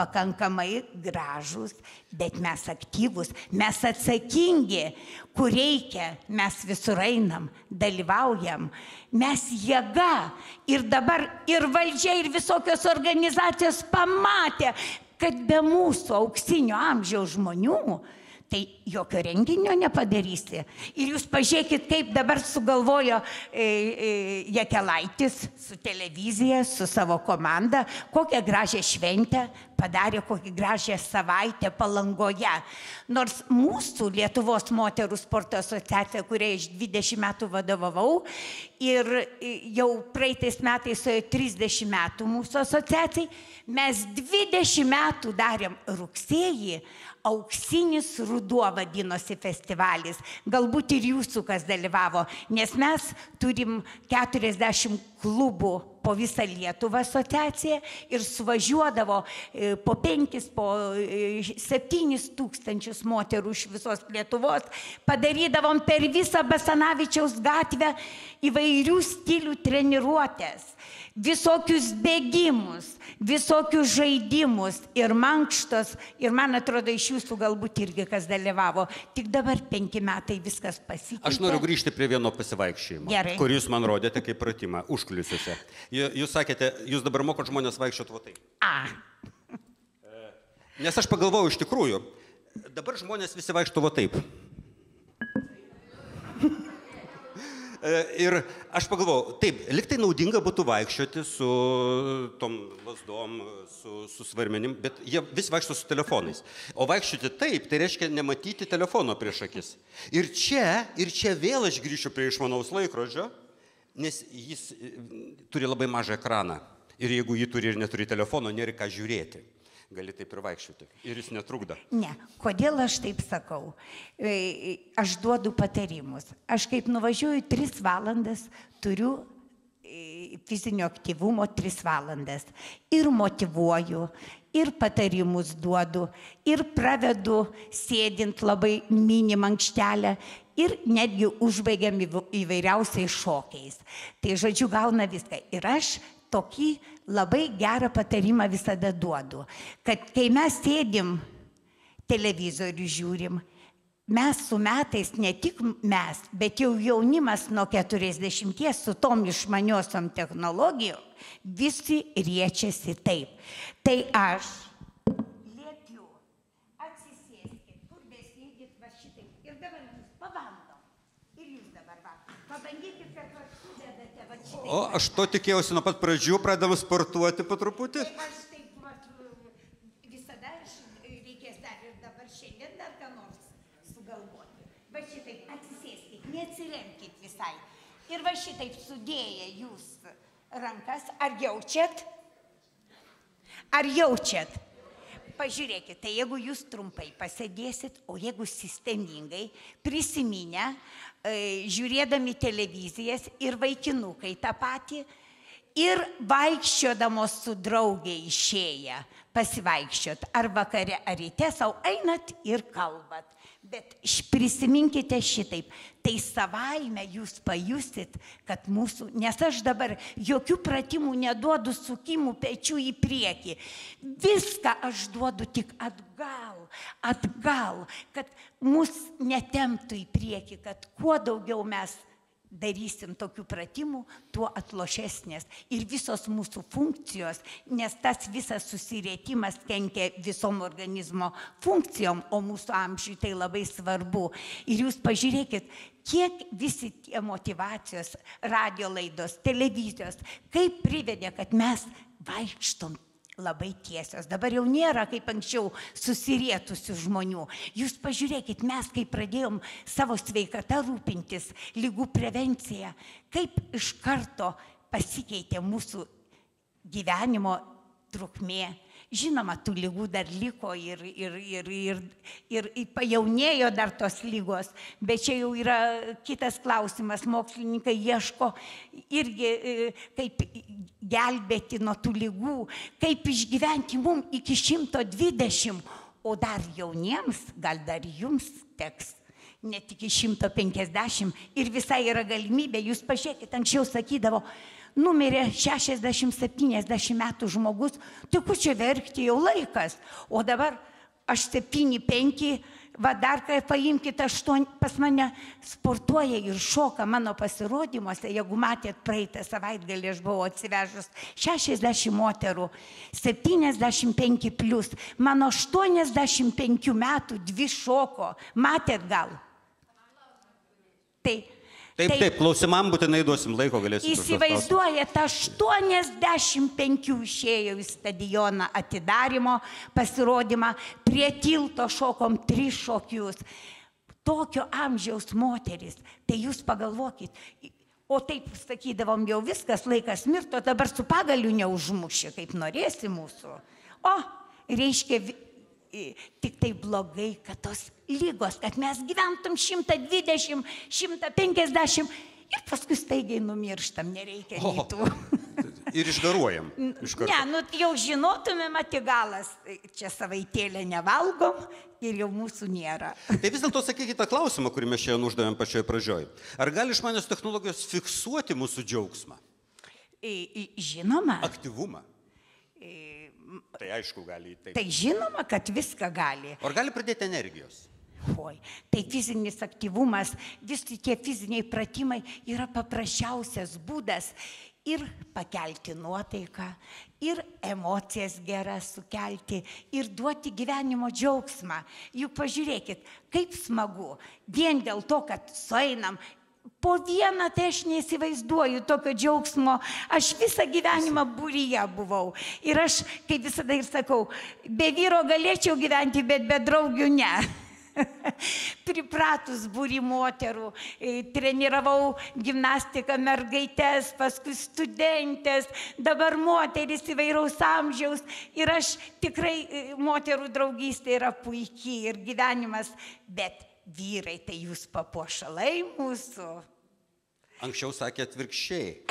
pakankamai gražus, bet mes aktyvus, mes atsakingi, kur reikia, mes visur einam, dalyvaujam, mes jėga. Ir dabar ir valdžia, ir visokios organizacijos pamatė, kad be mūsų auksinio amžiaus žmonių, tai jokio renginio nepadarysi. Ir jūs pažiūrėkit, kaip dabar sugalvojo Jakelaitis su televizija, su savo komanda, kokią gražią šventę padarė, kokią gražią savaitę Palangoje. Nors mūsų Lietuvos moterų sporto asociacija, kuriai aš 20 metų vadovavau, ir jau praeitais metais suėjo 30 metų mūsų asociacijai, mes 20 metų darėm rugsėjį, auksinis ruduo vadinosi festivalis. Galbūt ir jūsų kas dalyvavo, nes mes turim 40 klubų po visą Lietuvą asociaciją ir suvažiuodavo po 5, po 7 tūkstančius moterų iš visos Lietuvos. Padarydavom per visą Basanavičiaus gatvę įvairių stilių treniruotės, visokius bėgimus, visokius žaidimus ir mankštos. Ir man atrodo, iš jūsų galbūt irgi kas dalyvavo. Tik dabar 5 metai viskas pasikeitė. Aš noriu grįžti prie vieno pasivaikščiojimo, kur jūs man rodėte kaip pratimą užkulisiuose. Jūs sakėte, jūs dabar mokot žmonės vaikščioti va taip. Nes aš pagalvojau iš tikrųjų, dabar žmonės visi vaikšto va taip. Ir aš pagalvojau, taip, liktai naudinga būtų vaikščioti su tom lasdom, su svarmenim, bet jie vis vaikšto su telefonais. O vaikščioti taip, tai reiškia nematyti telefono prieš akis. Ir čia vėl aš grįšiu prie išmanaus laikrodžio, nes jis turi labai mažą ekraną. Ir jeigu jį turi ir neturi telefono, nėra ką žiūrėti. Gali taip ir vaikščioti. Ir jis netrukdo. Ne. Kodėl aš taip sakau? Aš duodu patarimus. Aš kaip nuvažiuoju 3 valandas, turiu fizinio aktyvumo 3 valandas. Ir motyvuoju, ir patarimus duodu, ir pravedu sėdint labai mini mankštelę, ir netgi užbaigiam įvairiausiais šokiais. Tai žodžiu gauna viską. Ir aš tokį labai gerą patarimą visada duodu, kad kai mes sėdim, televizorių žiūrim, mes su metais, ne tik mes, bet jau jaunimas nuo 40 su tom išmaniosiom technologijom, visi riečiasi taip. Tai aš liepiu, atsisėskit, kur besėdit, va šitaip. Ir dabar jūs pabandom. Ir jūs dabar va, pabandykit, kad va sudedate va šitaip. O aš to tikėjausi nuo pat pradžių, pradedam sportuoti po truputį. Tai aš taip, va, visada reikės dar ir dabar šiandien dar ką nors sugalvoti. Va šitaip atsisėskit, neatsiremkit visai. Ir va šitaip sudėję jūs rankas, ar jaučiat? Ar jaučiat? Pažiūrėkit, tai jeigu jūs trumpai pasėdėsit, o jeigu sistemingai prisiminę, žiūrėdami televizijas ir vaikinukai tą patį, ir vaikščiodamos su draugė išėję pasivaikščiot, ar vakare, ar ryte, sau einat ir kalbat. Bet prisiminkite šitaip, tai savaime jūs pajusit, kad mūsų, nes aš dabar jokių pratimų neduodu sukimų pečių į priekį. Viską aš duodu tik atgal, kad mus netemptų į priekį, kad kuo daugiau mes darysim tokių pratimų, tuo atlošesnės. Ir visos mūsų funkcijos, nes tas visas susirietimas kenkia visom organizmo funkcijom, o mūsų amžiui tai labai svarbu. Ir jūs pažiūrėkit, kiek visi tie motyvacijos, radio laidos, televizijos, kaip privedė, kad mes vaikštom labai tiesios. Dabar jau nėra, kaip anksčiau, susirietusių žmonių. Jūs pažiūrėkit, mes, kai pradėjom savo sveikatą rūpintis, ligų prevenciją, kaip iš karto pasikeitė mūsų gyvenimo trukmė. Žinoma, tų lygų dar liko ir pajaunėjo dar tos lygos, bet čia jau yra kitas klausimas. Mokslininkai ieško irgi, kaip gelbėti nuo tų lygų, kaip išgyventi mums iki 120, o dar jauniems, gal dar jums teks net iki 150 ir visai yra galimybė. Jūs pažiūrėkit, anksčiau sakydavo, numirė 60-70 metų žmogus, tai kur čia verkti, jau laikas. O dabar aš 7-5, va dar kai paimkite 8, pas mane sportuoja ir šoka mano pasirodymuose. Jeigu matėt, praeitą savaitgalį aš buvau atsivežus 60 moterų, 75 plus, mano 85 metų 2 šoko. Matėt gal? Taip, klausimam būtinai duosim laiko, galėsim. Įsivaizduojat, 85 išėjo į stadioną atidarimo pasirodymą, prie tilto šokom 3 šokius. Tokio amžiaus moteris, tai jūs pagalvokit, o taip sakydavom, jau viskas, laikas mirto, dabar su pagaliu neužmuši, kaip norėsi mūsų. O, reiškia, tik tai blogai, kad tos lygos, kad mes gyventum 120, 150 ir paskui staigiai numirštam, nereikia nei tų. Ir išgaruojam. Ne, jau žinotumėm, atigalas, čia savaitėlę nevalgom ir jau mūsų nėra. Tai vis dėlto sakykite klausimą, kurį mes šiandien uždavėm pačioje pradžioje. Ar gali išmanios technologijos fiksuoti mūsų džiaugsmą? Žinoma. Aktyvumą? Tai aišku, gali. Taip. Tai žinoma, kad viską gali. Ar gali pradėti energijos? Oi, tai fizinis aktyvumas, visi tie fiziniai pratimai yra paprasčiausias būdas ir pakelti nuotaiką, ir emocijas geras sukelti, ir duoti gyvenimo džiaugsmą. Juk pažiūrėkit, kaip smagu, vien dėl to, kad sueinam. Po vieną tai aš neįsivaizduoju tokio džiaugsmo. Aš visą gyvenimą būryje buvau. Ir aš, kaip visada ir sakau, be vyro galėčiau gyventi, bet be draugių ne. Pripratus būry moterų, treniravau gimnastiką mergaitės, paskui studentės, dabar moteris įvairaus amžiaus. Ir aš tikrai, moterų draugystė yra puikiai ir gyvenimas, bet vyrai, tai jūs papuošalai mūsų. Anksčiau sakė atvirkščiai.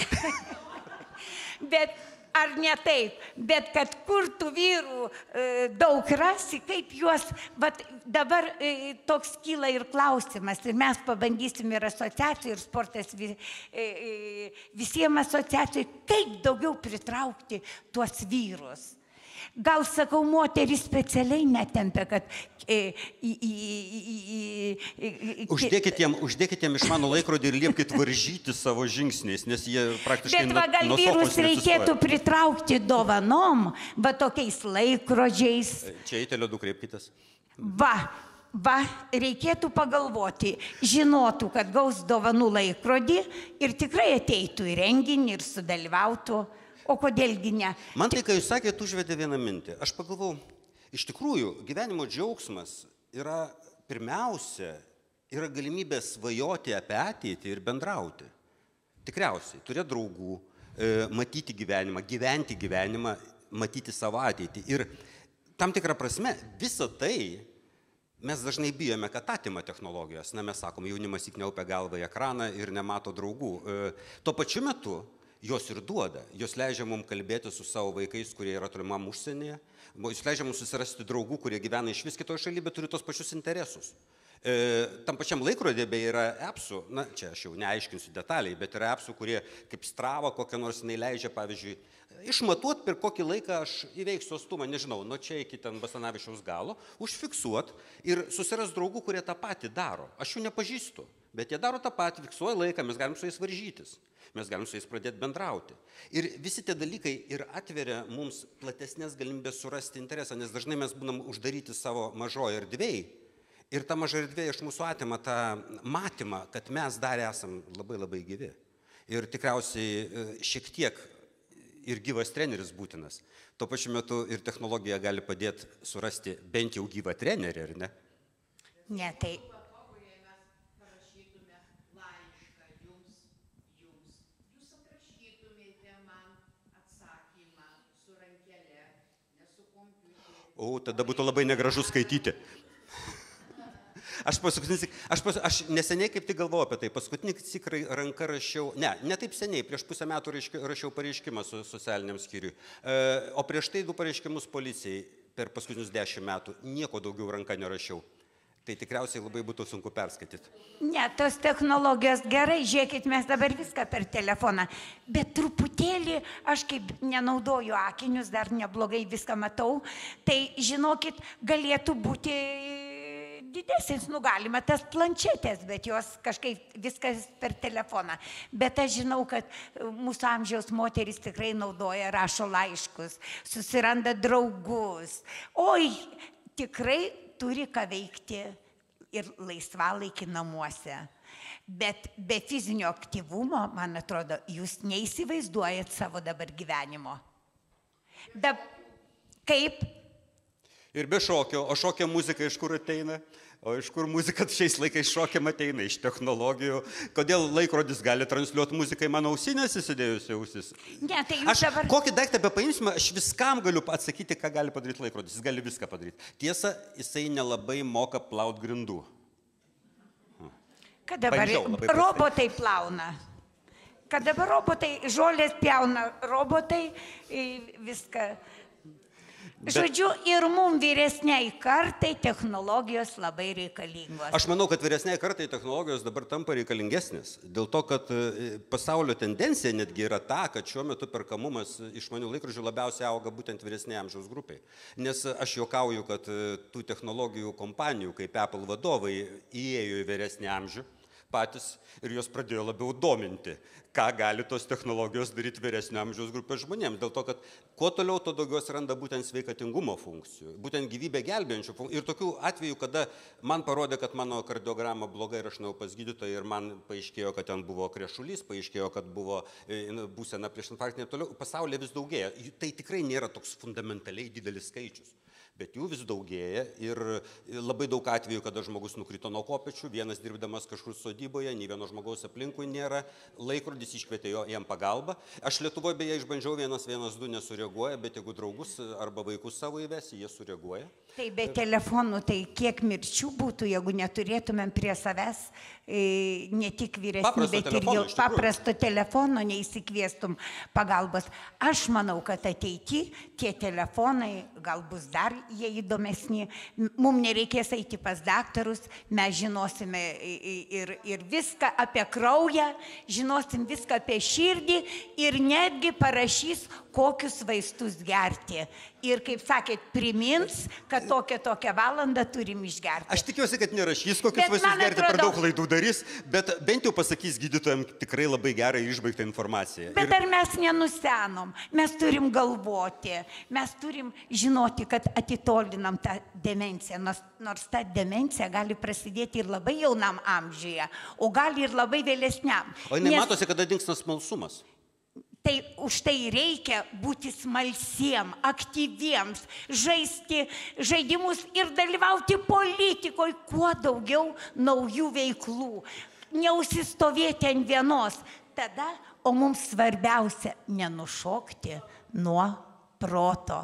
Bet ar ne taip, bet kad kur tų vyrų daug rasi, kaip juos, bet dabar toks kyla ir klausimas, ir mes pabandysim ir asociacijų, ir sportas visiems asociacijų, kaip daugiau pritraukti tuos vyrus. Gal, sakau, moteris specialiai netempia, kad... Uždėkit jiem išmanų laikrodį ir liepkit varžyti savo žingsniais, nes jie praktiškai... Bet va, gal vyrus reikėtų pritraukti dovanom, va tokiais laikrodžiais. Čia į teledu kreipkitės. Va, reikėtų pagalvoti, žinotų, kad gaus dovanų laikrodį ir tikrai ateitų į renginį ir sudalyvautų. O kodėlgi ne? Man tai, ką jūs sakėte, užvedė vieną mintį. Aš pagalvau, iš tikrųjų, gyvenimo džiaugsmas yra pirmiausia, yra galimybė svajoti apie ateitį ir bendrauti. Tikriausiai, turėti draugų, matyti gyvenimą, gyventi gyvenimą, matyti savo ateitį. Ir tam tikrą prasme, visą tai mes dažnai bijome, kad atima technologijos. Na, mes sakom, jaunimas įkniaupia galvą į ekraną ir nemato draugų. Tuo pačiu metu jos ir duoda. Jos leidžia mums kalbėti su savo vaikais, kurie yra tolimam užsienyje. Jos leidžia mums susirasti draugų, kurie gyvena iš vis kitoje šalyje, bet turi tos pačius interesus. Tam pačiam laikrodė beje yra appsų, na čia aš jau neaiškinsiu detaliai, bet yra appsų, kurie kaip Strava kokią nors jinai leidžia, pavyzdžiui, išmatuot, per kokį laiką aš įveiksiu atstumą, nežinau, nuo čia iki ten Basanavičiaus galo, užfiksuot ir susiras draugų, kurie tą patį daro. Aš jų nepažįstu, bet jie daro tą patį, fiksuoja laiką, mes galim su jais varžytis, mes galim su jais pradėti bendrauti. Ir visi tie dalykai ir atveria mums platesnės galimybės surasti interesą, nes dažnai mes būnam uždaryti savo mažoje erdvėje. Ir ta maža erdvė iš mūsų atima tą matymą, kad mes dar esam labai labai gyvi. Ir tikriausiai šiek tiek ir gyvas treneris būtinas. Tuo pačiu metu ir technologija gali padėti surasti bent jau gyvą trenerį, ar ne? Ne, tai... O, tada būtų labai negražu skaityti. Aš neseniai kaip tik galvojau apie tai, paskutinį tikrai ranką rašiau, ne taip seniai, prieš pusę metų rašiau pareiškimą socialiniam skyriui, o prieš tai 2 pareiškimus policijai per paskutinius 10 metų, nieko daugiau ranką nerašiau. Tai tikriausiai labai būtų sunku perskaityti. Ne, tos technologijos gerai, žiūrėkit, mes dabar viską per telefoną, bet truputėlį, aš kaip nenaudoju akinius, dar neblogai viską matau, tai žinokit, galėtų būti didesnis, galima tas planšetės, bet jos kažkaip viskas per telefoną. Bet aš žinau, kad mūsų amžiaus moterys tikrai naudoja, rašo laiškus, susiranda draugus. Oi, tikrai turi ką veikti ir laisvalaikį namuose. Bet be fizinio aktyvumo, man atrodo, jūs neįsivaizduojat savo dabar gyvenimo. Kaip? Ir be šokio, o šokio muzika iš kur ateina? O iš kur muzika šiais laikais šokiam ateina? Iš technologijų. Kodėl laikrodis gali transliuoti muziką į mano ausinės įsidėjusi ausis? Ne, tai jūs dabar... Kokį daiktą bepaimsime, aš viskam galiu atsakyti, ką gali padaryti laikrodis. Jis gali viską padaryti. Tiesa, jisai nelabai moka plaut grindų. Kad dabar robotai plauna. Kad dabar robotai, žolės pjauna robotai, viską... Žodžiu, ir mums vyresniai kartai technologijos labai reikalingos. Aš manau, kad vyresniai kartai technologijos dabar tampa reikalingesnės. Dėl to, kad pasaulio tendencija netgi yra ta, kad šiuo metu perkamumas išmanių laikrodžių labiausiai auga būtent vyresniai amžiaus grupiai. Nes aš juokauju, kad tų technologijų kompanijų, kaip Apple vadovai, įėjo į vyresnį amžių patys ir jos pradėjo labiau dominti, ką gali tos technologijos daryti vyresnio amžiaus grupės žmonėms. Dėl to, kad kuo toliau, to daugiau atsiranda būtent sveikatingumo funkcijų, būtent gyvybę gelbėjančių funkcijų. Ir tokių atvejų, kada man parodė, kad mano kardiograma bloga ir aš nuėjau pas gydytoją ir man paaiškėjo, kad ten buvo krešulys, paaiškėjo, kad buvo būsena prieš infarktinę ir toliau, pasaulyje vis daugėja. Tai tikrai nėra toks fundamentaliai didelis skaičius. Bet jų vis daugėja ir labai daug atvejų, kada žmogus nukrito nuo kopėčių, vienas dirbdamas kažkur sodyboje, nei vieno žmogaus aplinkui nėra, laikrodis iškvietė jam pagalbą. Aš Lietuvoje beje išbandžiau 112 nesureaguoja, bet jeigu draugus arba vaikus savo įvesi, jie sureaguoja. Tai be telefonų, tai kiek mirčių būtų, jeigu neturėtumėm prie savęs ne tik vyresnį, bet ir jau paprasto telefono neįsikviestum pagalbos. Aš manau, kad ateityje tie telefonai gal bus dar jie įdomesni, mums nereikės eiti pas daktarus, mes žinosime ir viską apie kraują, žinosim viską apie širdį ir netgi parašys, kokius vaistus gerti. Ir, kaip sakėt, primins, kad tokią valandą turim išgerti. Aš tikiuosi, kad nerašys, kokius vaistus gerti, per daug klaidų darys, bet bent jau pasakys gydytojams tikrai labai gerai išbaigtą informaciją. Bet ar mes nenusenom? Mes turim galvoti, mes turim žinoti, kad atitolinam tą demenciją, nors ta demencija gali prasidėti ir labai jaunam amžiuje, o gali ir labai vėlesniam. O nematosi, kada dingsta smalsumas? Tai už tai reikia būti smalsiem, aktyviems, žaisti žaidimus ir dalyvauti politikoje, kuo daugiau naujų veiklų, neužsistovėti ant vienos. Tada, o mums svarbiausia, nenušokti nuo proto,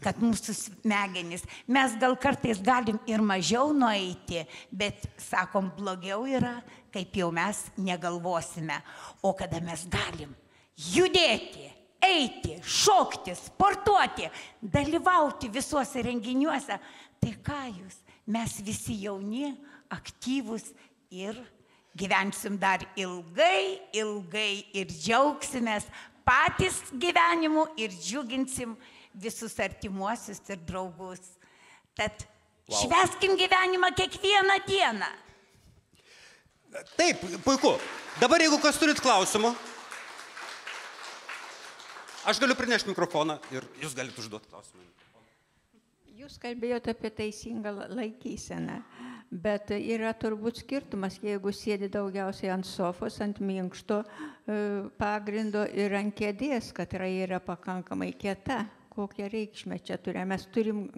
kad mūsų smegenys, mes gal kartais galim ir mažiau nueiti, bet, sakom, blogiau yra, kaip jau mes negalvosime, o kada mes galim judėti, eiti, šokti, sportuoti, dalyvauti visuose renginiuose. Tai ką jūs, mes visi jauni, aktyvūs ir gyvensim dar ilgai, ilgai ir džiaugsimės patys gyvenimu ir džiuginsim visus artimuosius ir draugus. Tad švęskim gyvenimą kiekvieną dieną. Taip, puiku. Dabar jeigu kas turit klausimų, aš galiu prinešti mikrofoną ir jūs galite užduoti klausimą. Jūs kalbėjote apie teisingą laikyseną, bet yra turbūt skirtumas, jeigu sėdi daugiausiai ant sofos, ant minkšto pagrindo ir ant kėdės, kad yra pakankamai kieta. Kokią reikšmę čia turime? Mes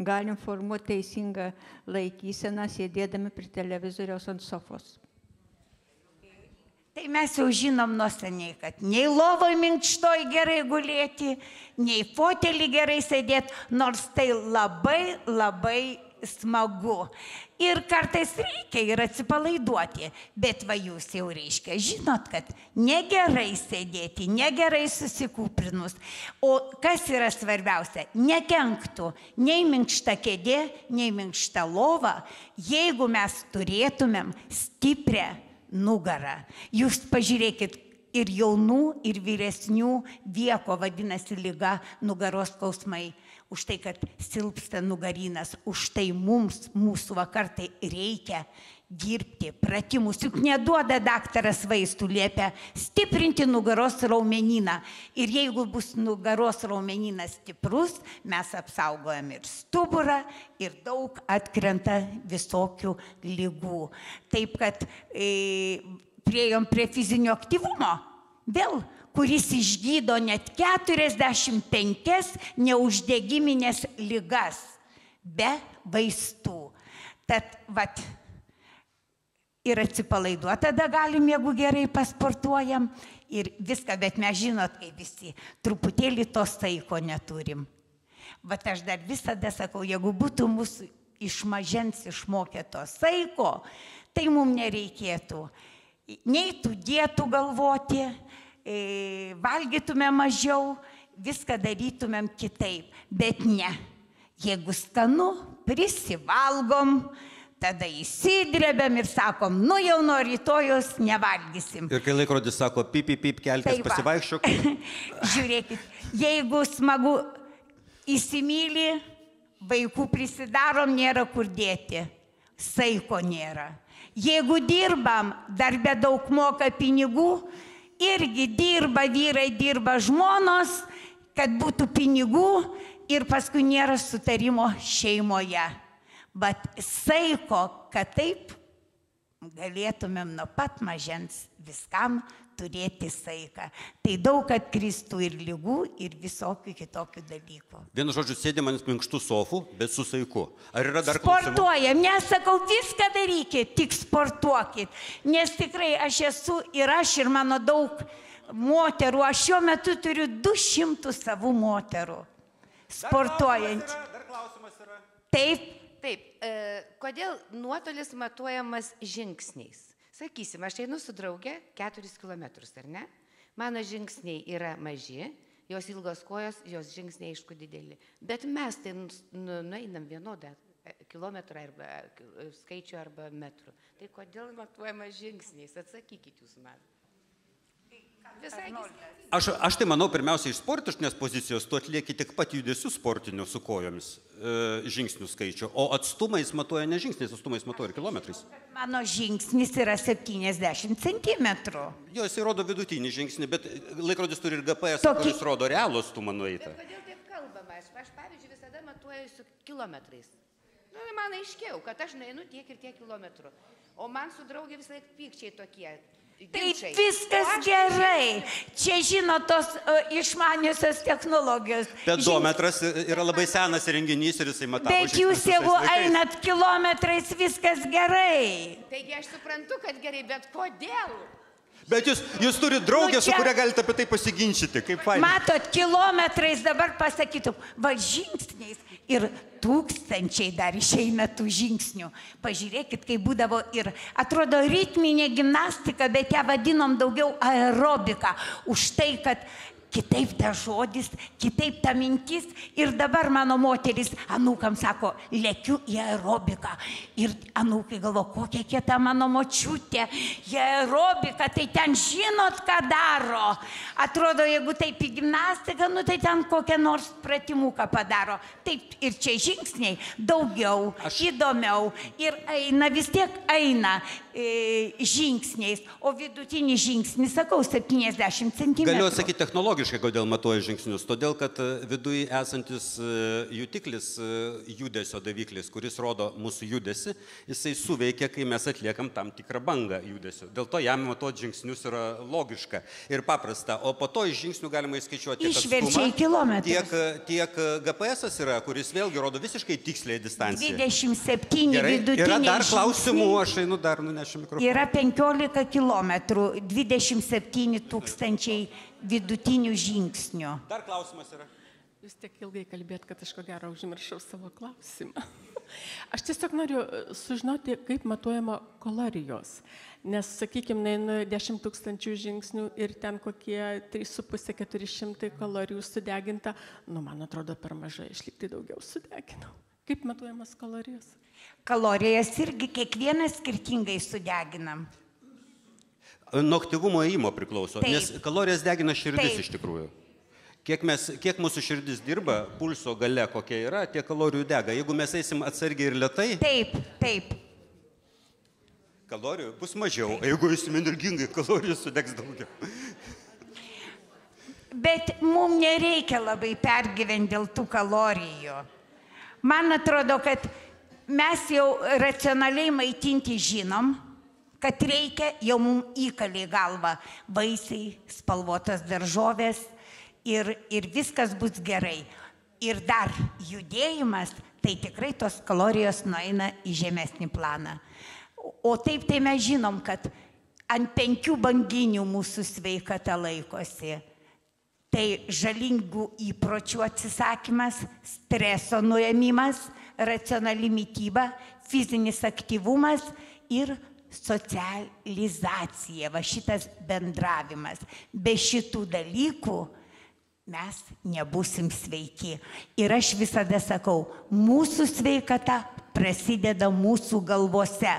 galim formuoti teisingą laikyseną, sėdėdami prie televizoriaus ant sofos. Tai mes jau žinom nuo seniai, kad nei lovoj minkštoj gerai gulėti, nei fotelį gerai sėdėti, nors tai labai, labai smagu. Ir kartais reikia ir atsipalaiduoti, bet va jūs jau reiškia, žinot, kad negerai sėdėti, negerai susikūprinus. O kas yra svarbiausia, nekenktų nei minkšta kėdė, nei minkšta lova, jeigu mes turėtumėm stiprią nugarą. Jūs pažiūrėkit, ir jaunų, ir vyresnių vieko vadinasi liga nugaros skausmai. Už tai, kad silpsta nugarinas, už tai mums, mūsų vakartai reikia dirbti pratimus. Juk neduoda daktaras vaistų, liepia stiprinti nugaros raumenyną. Ir jeigu bus nugaros raumenynas stiprus, mes apsaugojam ir stuburą, ir daug atkrenta visokių ligų. Taip, kad priejom prie fizinio aktyvumo, vėl, kuris išgydo net 45 neuždegiminės ligas be vaistų. Tad, vat, ir atsipalaiduoti tada galim, jeigu gerai pasportuojam ir viską, bet mes žinot, kaip visi, truputėlį to saiko neturim. Vat aš dar visada sakau, jeigu būtų mūsų iš mažens išmokę to saiko, tai mums nereikėtų nei tų dietų galvoti, valgytume mažiau, viską darytumėm kitaip. Bet ne, jeigu skanu, prisivalgom, tada įsidrėbėm ir sakom, nu jau nuo rytojus nevalgysim. Ir kai laikrodis sako, pip, pip, pip, kelkis, pasivaikščiok. Žiūrėkit, jeigu smagu įsimyli, vaikų prisidarom, nėra kur dėti, saiko nėra. Jeigu dirbam, darbe daug moka pinigų, irgi dirba vyrai, dirba žmonos, kad būtų pinigų ir paskui nėra sutarimo šeimoje. Bet saiko, kad taip galėtumėm nuo pat mažens viskam turėti saiką. Tai daug atkristų ir lygų, ir visokių kitokių dalykų. Vienu žodžiu, sėdėm ant minkštų sofų, bet su saiku. Ar yra dar klausimų? Sportuojam, nesakau, viską darykit, tik sportuokit. Nes tikrai aš esu ir mano daug moterų. Aš šiuo metu turiu 200 savų moterų. Sportuojant. Dar klausimas yra. Taip. Taip, kodėl nuotolis matuojamas žingsniais? Sakysim, aš einu su drauge 4 kilometrus, ar ne? Mano žingsniai yra maži, jos ilgos kojos, jos žingsniai aišku dideli. Bet mes tai nueinam vienodą kilometrą arba skaičių arba metrų. Tai kodėl matuojamas žingsniais? Atsakykit jūs man. Aš tai manau, pirmiausia, iš sportiškės pozicijos tu atlieki tik pat judesių sportinių su kojomis žingsnių skaičių, o atstumais matuoja ne žingsniais, atstumais matuoja ir kilometrais. Mano žingsnis yra 70 centimetrų. Jo, jis rodo vidutinį žingsnį, bet laikrodis turi ir GPS, kuris rodo realų atstumą nueitą. Bet kodėl taip kalbama? Aš pavyzdžiui, visada matuoju su kilometrais. Nu, man aiškiau, kad aš nueinu tiek ir tiek kilometrų. O man su draugė visą laiką pykčiai tokie. Tai viskas gerai. Čia žino tos išmaniosios technologijos. Pedometras yra labai senas renginys ir jisai matavo. Bet jūs jeigu einat kilometrais, viskas gerai. Taigi aš suprantu, kad gerai, bet kodėl? Bet jūs turite draugę, su kuria galite apie tai pasiginčyti. Kaip fainai. Matot, kilometrais dabar pasakytum, va žingsniais ir tūkstančiai dar išeina tų žingsnių. Pažiūrėkit, kai būdavo ir atrodo ritminė gimnastika, bet ją vadinom daugiau aerobika. Už tai, kad kitaip ta žodis, kitaip ta mintis. Ir dabar mano moteris anūkam sako, lėkiu į aerobiką. Ir anūkai galvo, kokia kieta mano močiutė, į aerobiką, tai ten žinot, ką daro. Atrodo, jeigu taip į gimnastiką, nu tai ten kokią nors pratimuką padaro. Taip ir čia žingsniai daugiau, įdomiau. Ir eina, vis tiek eina žingsniais. O vidutinį žingsnį, sakau, 70 cm. Galiu sakyti technologiškai, kodėl matuoja žingsnius. Todėl, kad viduje esantis jutiklis, judesio daviklis, kuris rodo mūsų judesį, jisai suveikia, kai mes atliekam tam tikrą bangą judesio. Dėl to jam matuoti žingsnius yra logiška ir paprasta. O po to iš žingsnių galima įskaičiuoti išverčia į kilometrus. Tiek GPS-as yra, kuris vėlgi rodo visiškai tiksliai distanciją. 27 Gerai, vidutiniai yra dar klausimų, žingsniai. aš einu dar nunešiu mikrofoną. Yra 15 kilometrų, 27 tūkstančiai vidutinių žingsnių. Dar klausimas yra. Jūs tiek ilgai kalbėt, kad aš ko gero užmiršau savo klausimą. Aš tiesiog noriu sužinoti, kaip matuojama kalorijos. Nes, sakykime, 10 000 žingsnių ir ten kokie 3,5-400 kalorijų sudeginta, nu, man atrodo, per mažai, aš liktai daugiau sudeginau. Kaip matuojamas kalorijos? Kalorijas irgi kiekvienas skirtingai sudeginam. Nuo aktyvumo ėjimo priklauso, Taip. nes kalorijas degina širdis Taip. iš tikrųjų. Kiek mūsų širdis dirba, pulso gale kokia yra, tiek kalorijų dega. Jeigu mes eisim atsargiai ir lėtai, Taip. kalorijų bus mažiau. Jeigu eisim energingai, kalorijų sudegs daugiau. Bet mums nereikia labai pergyventi dėl tų kalorijų. Man atrodo, kad mes jau racionaliai maitinti žinom, kad reikia, jau mums įkalė galva vaisiai, spalvotas daržovės ir viskas bus gerai. Ir dar judėjimas, tai tikrai tos kalorijos nueina į žemesnį planą. O taip tai mes žinom, kad ant 5 banginių mūsų sveikata laikosi. Tai žalingų įpročių atsisakymas, streso nuėmimas, racionali mityba, fizinis aktyvumas ir socializacija, va šitas bendravimas. Be šitų dalykų mes nebūsim sveiki. Ir aš visada sakau, mūsų sveikata prasideda mūsų galvose.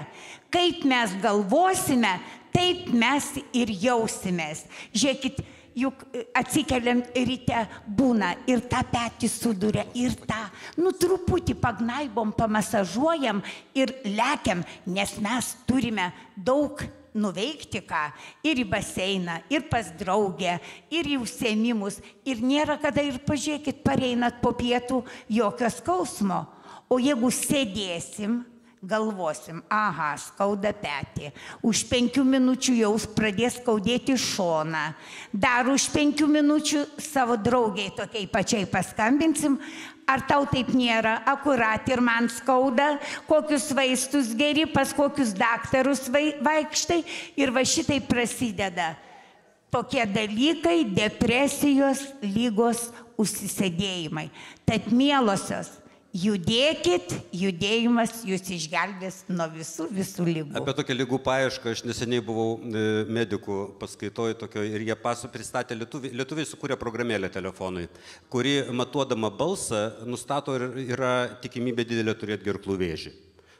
Kaip mes galvosime, taip mes ir jausimės. Žiūrėkit, juk atsikeliam ryte, būna ir tą petį suduria, ir tą, truputį pagnaibom, pamasažuojam ir lekiam, nes mes turime daug nuveikti ką, ir į baseiną, ir pas draugę, ir į užsiėmimus, ir nėra kada ir pažiūrėkit, pareinat po pietų, jokio skausmo. O jeigu sėdėsim, galvosim, aha, skauda petį, už 5 minučių jau pradės skaudėti šoną, dar už 5 minučių savo draugiai tokiai pačiai paskambinsim, ar tau taip nėra, akurat ir man skauda, kokius vaistus geri, pas kokius daktarus vaikštai, ir va šitai prasideda. Tokie dalykai, depresijos, lygos, užsisėdėjimai. Tad mielosios, judėkit, judėjimas jūs išgelbės nuo visų lygų. Apie tokią lygų paiešką aš neseniai buvau medikų paskaitoj tokio ir jie pristatė lietuviai sukūrė programėlę telefonui, kuri matuodama balsą nustato ir yra tikimybė didelė turėti gerklų vėžį.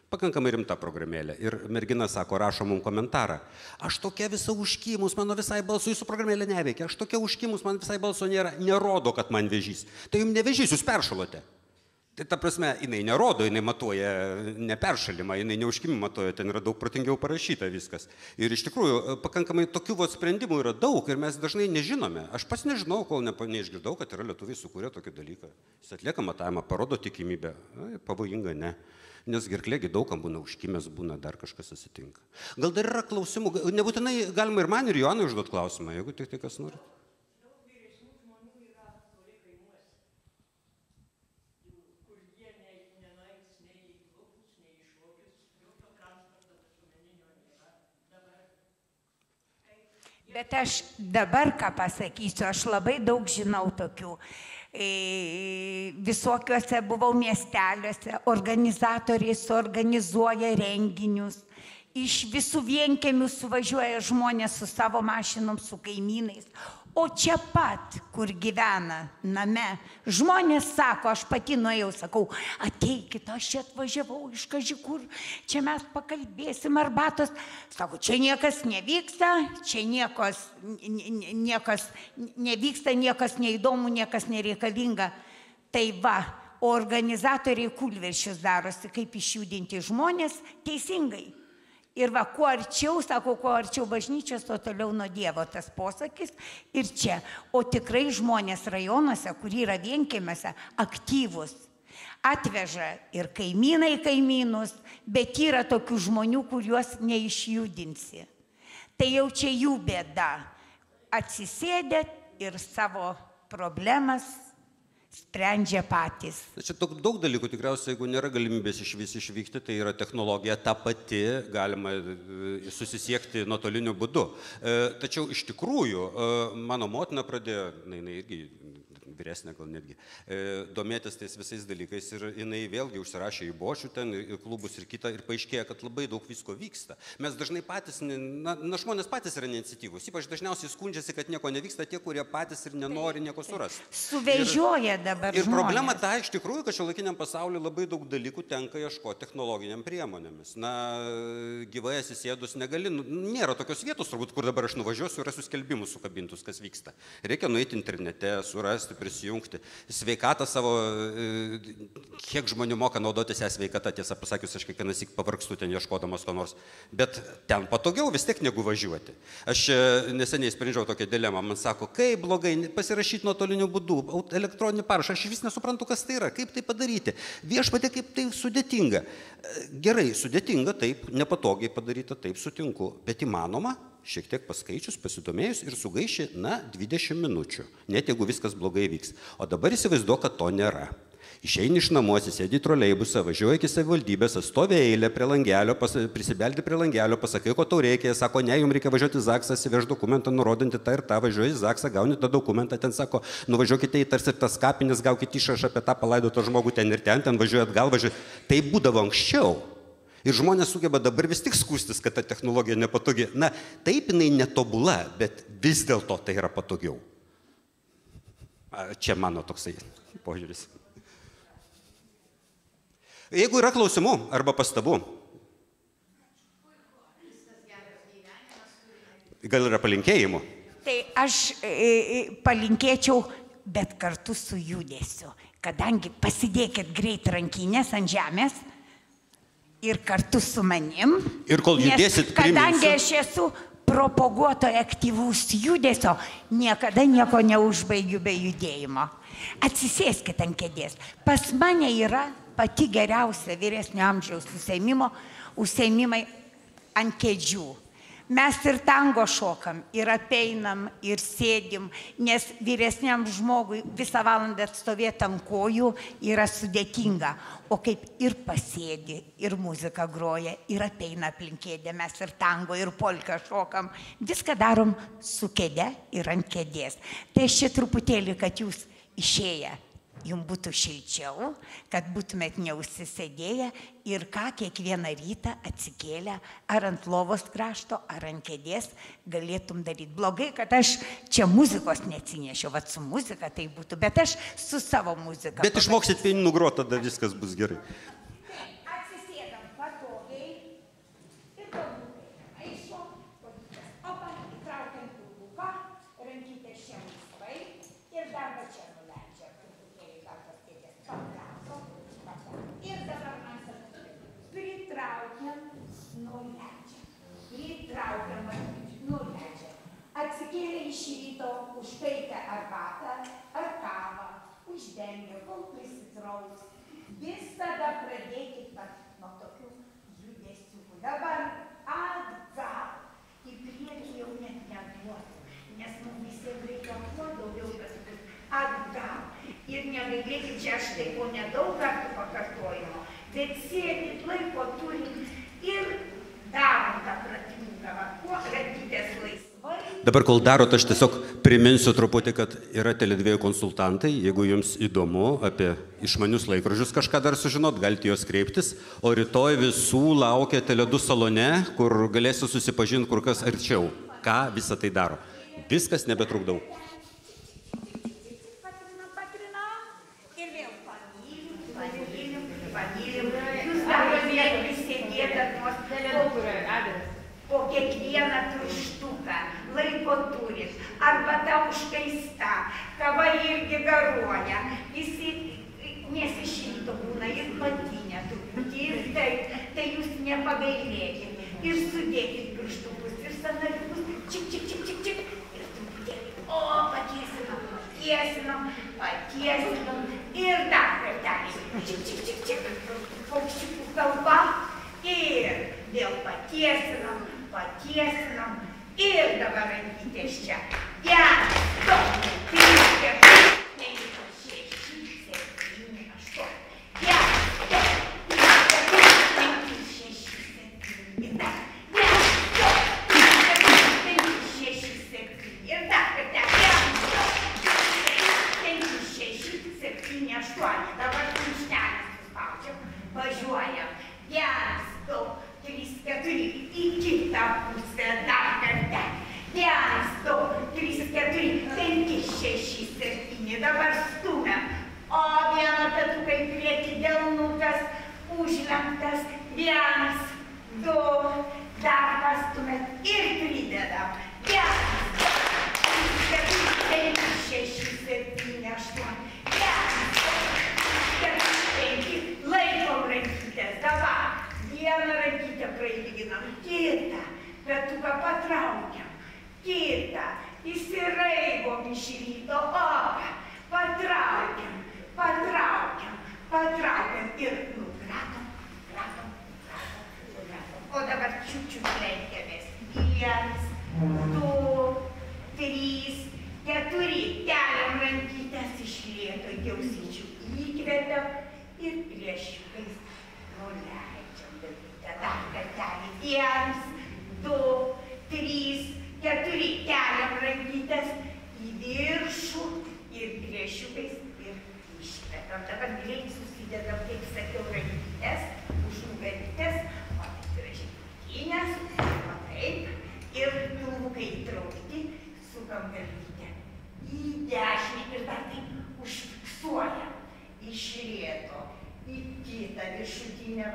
Pakankamai rimta programėlė. Ir mergina sako, rašo mums komentarą. Aš tokia visa užkimus, mano visai balso, jūsų programėlė neveikia. Aš tokia užkimus, man visai balso nėra, nerodo, kad man vėžys. Tai jums ne vėžys, jūs peršalote. Tai ta prasme, jinai nerodo, jinai matuoja neperšalimą, jinai neužkimimą matuoja, ten yra daug protingiau parašyta viskas. Ir iš tikrųjų, pakankamai tokių sprendimų yra daug ir mes dažnai nežinome. Aš pats nežinau, kol neišgirdau, kad yra lietuviai sukūrė tokį dalyką. Jis atlieka matavimą, parodo tikimybę. Pavojinga, ne. Nes gerklėgi daugam būna užkimęs, būna dar kažkas atsitinka. Gal dar yra klausimų, nebūtinai galima ir man, ir Joanai užduoti klausimą, jeigu tik tai kas nori. Bet aš dabar ką pasakysiu, aš labai daug žinau tokių. Visokiuose buvau miesteliuose, organizatoriai suorganizuoja renginius. Iš visų vienkiemių suvažiuoja žmonės su savo mašinom, su kaimynais. O čia pat, kur gyvena name, žmonės sako, aš pati nuėjau, sakau, ateikit, aš čia atvažiavau iš kažkur, čia mes pakalbėsim arbatos. Sako, čia niekas nevyksta, čia niekas nevyksta, niekas neįdomu, niekas nereikalinga. Tai va, o organizatoriai kūlveršius darosi, kaip išjudinti žmonės teisingai. Ir va, kuo arčiau, sako, kuo arčiau bažnyčios, to toliau nuo Dievo tas posakis. Ir čia, o tikrai žmonės rajonuose, kur yra vienkiemiuose, aktyvus, atveža ir kaimynai kaimynus, bet yra tokių žmonių, kuriuos neišjudinsi. Tai jau čia jų bėda. Atsisėdė ir savo problemas sprendžia patys. Čia daug dalykų tikriausiai, jeigu nėra galimybės išvykti, tai yra technologija ta pati, galima susisiekti nuotoliniu būdu. Tačiau iš tikrųjų, mano motina pradėjo, jinai irgi vyresnė gal netgi, domėtis tais visais dalykais ir jinai vėlgi užsirašė į bočių ten, į klubus ir kitą ir paaiškėjo, kad labai daug visko vyksta. Mes dažnai patys, žmonės patys yra neiniciatyvūs, ypač dažniausiai skundžiasi, kad nieko nevyksta tie, kurie patys ir nenori nieko surasti. Suvežioja dabar žmonės. Ir problema ta iš tikrųjų, kad šiuolaikiniam pasauliu labai daug dalykų tenka ieškoti technologiniam priemonėmis. Na, gyvai atsisėdus negali, nėra tokios vietos, turbūt, kur dabar aš nuvažiuosiu ir esu skelbimus sukabintus, kas vyksta. Reikia nueiti internete, surasti, prisijungti. Sveikatą savo, kiek žmonių moka naudotis ją sveikatą, tiesą pasakius, aš kiekvienas tik pavargstu ten ieškodamas ko nors, bet ten patogiau vis tiek negu važiuoti. Aš neseniai sprendžiau tokią dilemą, man sako, kaip blogai pasirašyti nuotoliniu būdu, elektroninį parašą, aš vis nesuprantu, kas tai yra, kaip tai padaryti. Viešpatie, kaip tai sudėtinga. Gerai, sudėtinga, taip, nepatogiai padaryta, taip, sutinku, bet įmanoma. Šiek tiek paskaičius, pasidomėjus ir sugaiši, 20 minučių, net jeigu viskas blogai vyks. O dabar įsivaizduok, kad to nėra. Išeini iš namuos, sėdi į troleibusą, važiuoji iki savivaldybės, stovi eilė prie langelio, prisibeldi prie langelio, pasakai, ko tau reikia, sako, ne, jums reikia važiuoti į Zaksą, įsivež dokumentą, nurodinti tą ir tą, važiuoji į Zaksą, gauni tą dokumentą, ten sako, nuvažiuokite į tarsi tas kapines, gaukite išrašą apie tą palaidotą žmogų ten ir ten važiuoji atgal, važiuoji. Tai būdavo anksčiau. Ir žmonės sugeba dabar vis tik skųstis, kad ta technologija nepatogi. Na, taip jinai netobula, bet vis dėlto tai yra patogiau. Čia mano toksai požiūris. Jeigu yra klausimų arba pastabų, gal yra palinkėjimų? Tai aš palinkėčiau, bet kartu su judesiu. Kadangi pasidėkit greit rankinės ant žemės, ir kartu su manim. Ir kol judėsit, kadangi aš esu propaguotoja aktyvaus judesio, niekada nieko neužbaigiu be judėjimo. Atsisėskit ant kėdės. Pas mane yra pati geriausia vyresnio amžiaus užsiėmimai ant kėdžių. Mes ir tango šokam, ir apeinam, ir sėdim, nes vyresniam žmogui visą valandą atstovėti ant kojų yra sudėtinga. O kaip ir pasėdi, ir muzika groja, ir apeina aplink kėdę, mes ir tango, ir polką šokam, viską darom su kėde ir ant kėdės. Tai aš čia truputėlį, kad jūs išėję, jums būtų šilčiau, kad būtumėt neužsisėdėję ir ką kiekvieną rytą atsikėlę ar ant lovos krašto, ar ant kėdės galėtum daryti. Blogai, kad aš čia muzikos neatsinešiau, vat su muzika tai būtų, bet aš su savo muzika. Bet išmoksit pianinu groti, tada viskas bus gerai. Atsisėdam patogiai ir pabūkai. Aišku, opa, įtraukiam pilvuką, rankytės čia laisvai ir dar va čia. Ir dabar mes pritraukiam, nuleidžiam. Atsikėlė iš ryto, užkaitę arbatą ar kavą, uždengia, kol prisitrauks. Vis tada pradėkit nuo tokių judesių. Dabar atgal. Į priekį jau net neduotų, nes mums visiems reikia kuo daugiau pasakyti. Atgal. Ir negailėkit, čia aš taip, o nedaug kartų pakartojimo, bet sėdit, laiko turim ir darom tą pratimą, kuo rankytės laisvai. Dabar, kol darot, aš tiesiog priminsiu truputį, kad yra Tele2 konsultantai. Jeigu jums įdomu apie išmanius laikrodžius kažką dar sužinot, galite juos kreiptis. O rytoj visų laukia Tele2 salone, kur galėsiu susipažinti kur kas arčiau, ką visą tai daro. Viskas nebetrukdau. Jūs dabar prisėdėdamos po kiekvieną pirštuką, laiko turit, arbata užkaista, kava irgi garuoja, visi, nes iš ryto būna ir patinę truputį, ir taip, tai jūs nepagailėkit, ir sudėkit pirštukus, ir sanariukus, čik, čik, čik, čik, čik, ir truputėlį, o, patiesinam, patiesinam, patiesinam, ir dar kartelį, čik, čik, čik, čik, paukščiukų kalba, ir vėl patiesinam, patiesinam, ir dabar rankytės čia. 1, 2, 3, 4, 5, 6, 7, 8. 1, 2, 3, 4, 5, 6, 7. Ir dar. 1, 2, 3, 4, 5, 6, 7. Ir dar kartelį. 1, 2, 3, 4, 5, 6, 7, 8. Dabar kumštelis suspaudžiam. Važiuojam. 1, 2, 3, 4. Į kitą pusę dar kartelį. 1, 2, 3, 4, 5, 6, 7. Dabar stumiam. O vieną petuką į priekį delnukas užlenktas. 1, 2, dar pastumėt ir pridedam. 1, 2, 3, 4, 5, 6, 7, 8. 1, 2, 3, 4, 5. Laikom rankytės. Dabar vieną rankytę prailginam, kitą petuką patraukiam, kitą įsiraibom iš ryto, opa, patraukiam, patraukiam, patraukiam ir nukratom, kratom, kratom, kratom. O dabar čiučiut lenkiamės. 1, 2, 3, 4. Keliam rankytės iš lėto iki ausyčių. Įkvepiam ir plėšiukais nuleidžiam. Dar kartelį. 1, 2, 3, 4. Keliam rankytės į viršų ir plėšiukais ir iškvepiam. Dabar greit susidedam, kaip sakiau, rankytės, užnugarytės, o taip gražiai pakinės, o taip, ir pilvukai įtraukti, sukam galvytę į dešinį ir dar taip užfiksuojam iš lėto į kitą viršutinę,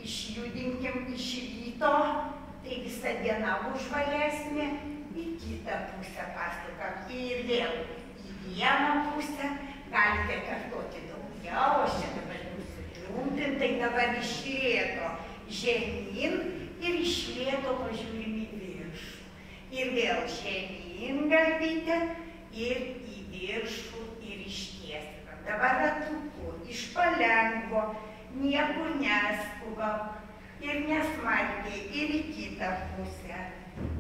išjudinkim iš ryto, tai visą dieną užvalesnė, į kitą pusę pasukam ir vėl į vieną pusę, galite kartoti daugiau, aš čia dabar būsiu trumpintai, dabar iš lėto žemyn ir iš lėto pažiūrim į viršų. Ir vėl žemyn galvytę ir į viršų ir ištiesinam. Dabar ratuku iš palengvo, niekur neskubam ir nesmarkiai ir į kitą pusę.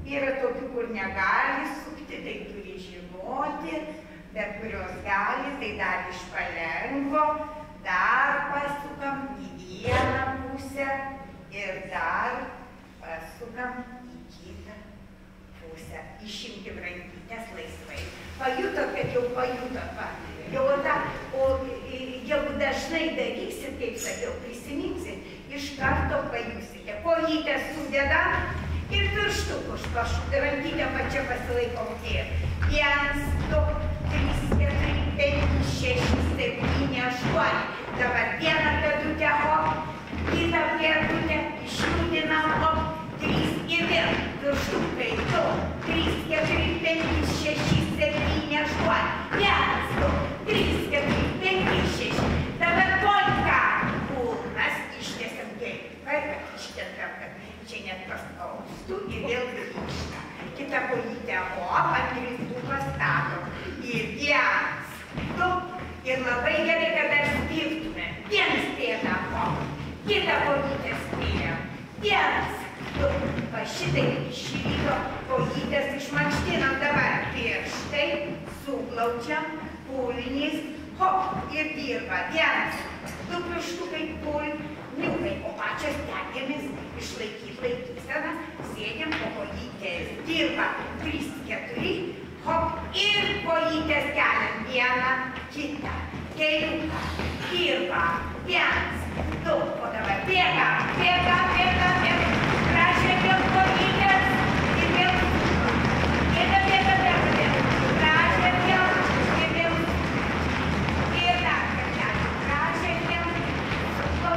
Yra tokių, kur negali sukti, tai turi žinoti, bet kurios gali, tai dar iš palengvo, dar pasukam į vieną pusę ir dar pasukam į kitą pusę. Išimkim rankytės laisvai. Pajutot, kad jau pajutot, va. Jau jeigu dažnai darysit, kaip sakiau, prisiminsit, iš karto pajusite. Kojytės sudedam ir pirštukus rankytę pačią pasilaikom tiek. 1, 2, 3, 4, 5, 6, 7, 8. Dabar vieną pėdutę, hop, kitą pėdutę, išjudinam, hop, 3 ir vėl pirštukai, 2, 3, 4, 5, 6, 7, 8. 1, 2, 3, 4, 5, 6. Dabar polka. Kūnas ištiesiam taip, kad ištietam, kad čia net paskaustų ir vėl grįžta. Kita kojytę, hop, ant grindų pastatom. Ir 1, 2, ir labai gerai, kad dar spirtume. Vienas pėdą, hop, kitą kojytę spėjam. 1, 2, va šitai iš ryto kojytės išmankštinam. Dabar pirštai, suglaučiam, pulnys, hop, ir dirba. 1, 2 pirštukai, pulniukai, o pačios stengiamės išlaikyti laikyseną, sėdėm po kojytės, dirba 3, 4, hop, ir kojytės keliam vieną, kitą, keliuką, dirba 1, 2, o dabar bėga, bėga, bėga, bėga, gražiai vėl kojytės ir vėl suko, bėga, bėga, bėga, bėga, gražiai vėl ir vėl suko, ir dar kartelį, gražiai vėl suko,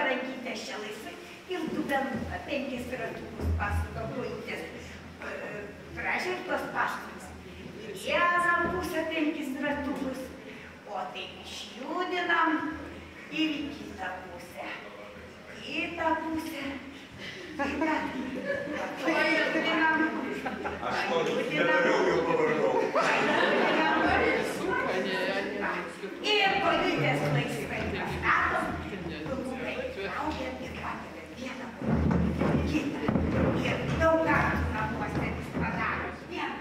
rankytės čia laisvai ir dubenuką, 5 ratukus pasuka kojytės pradžią ir tos paštus. Vieną pusę 5 ratukus, o taip išjudinam ir į kitą pusę. Kitą pusę. Pajudinam. Ir kojytės laisvai pastatom. Pilvukai traukiam ir pakeliam vieną kitą. Ir daug kartų namuose vis padarom. 1,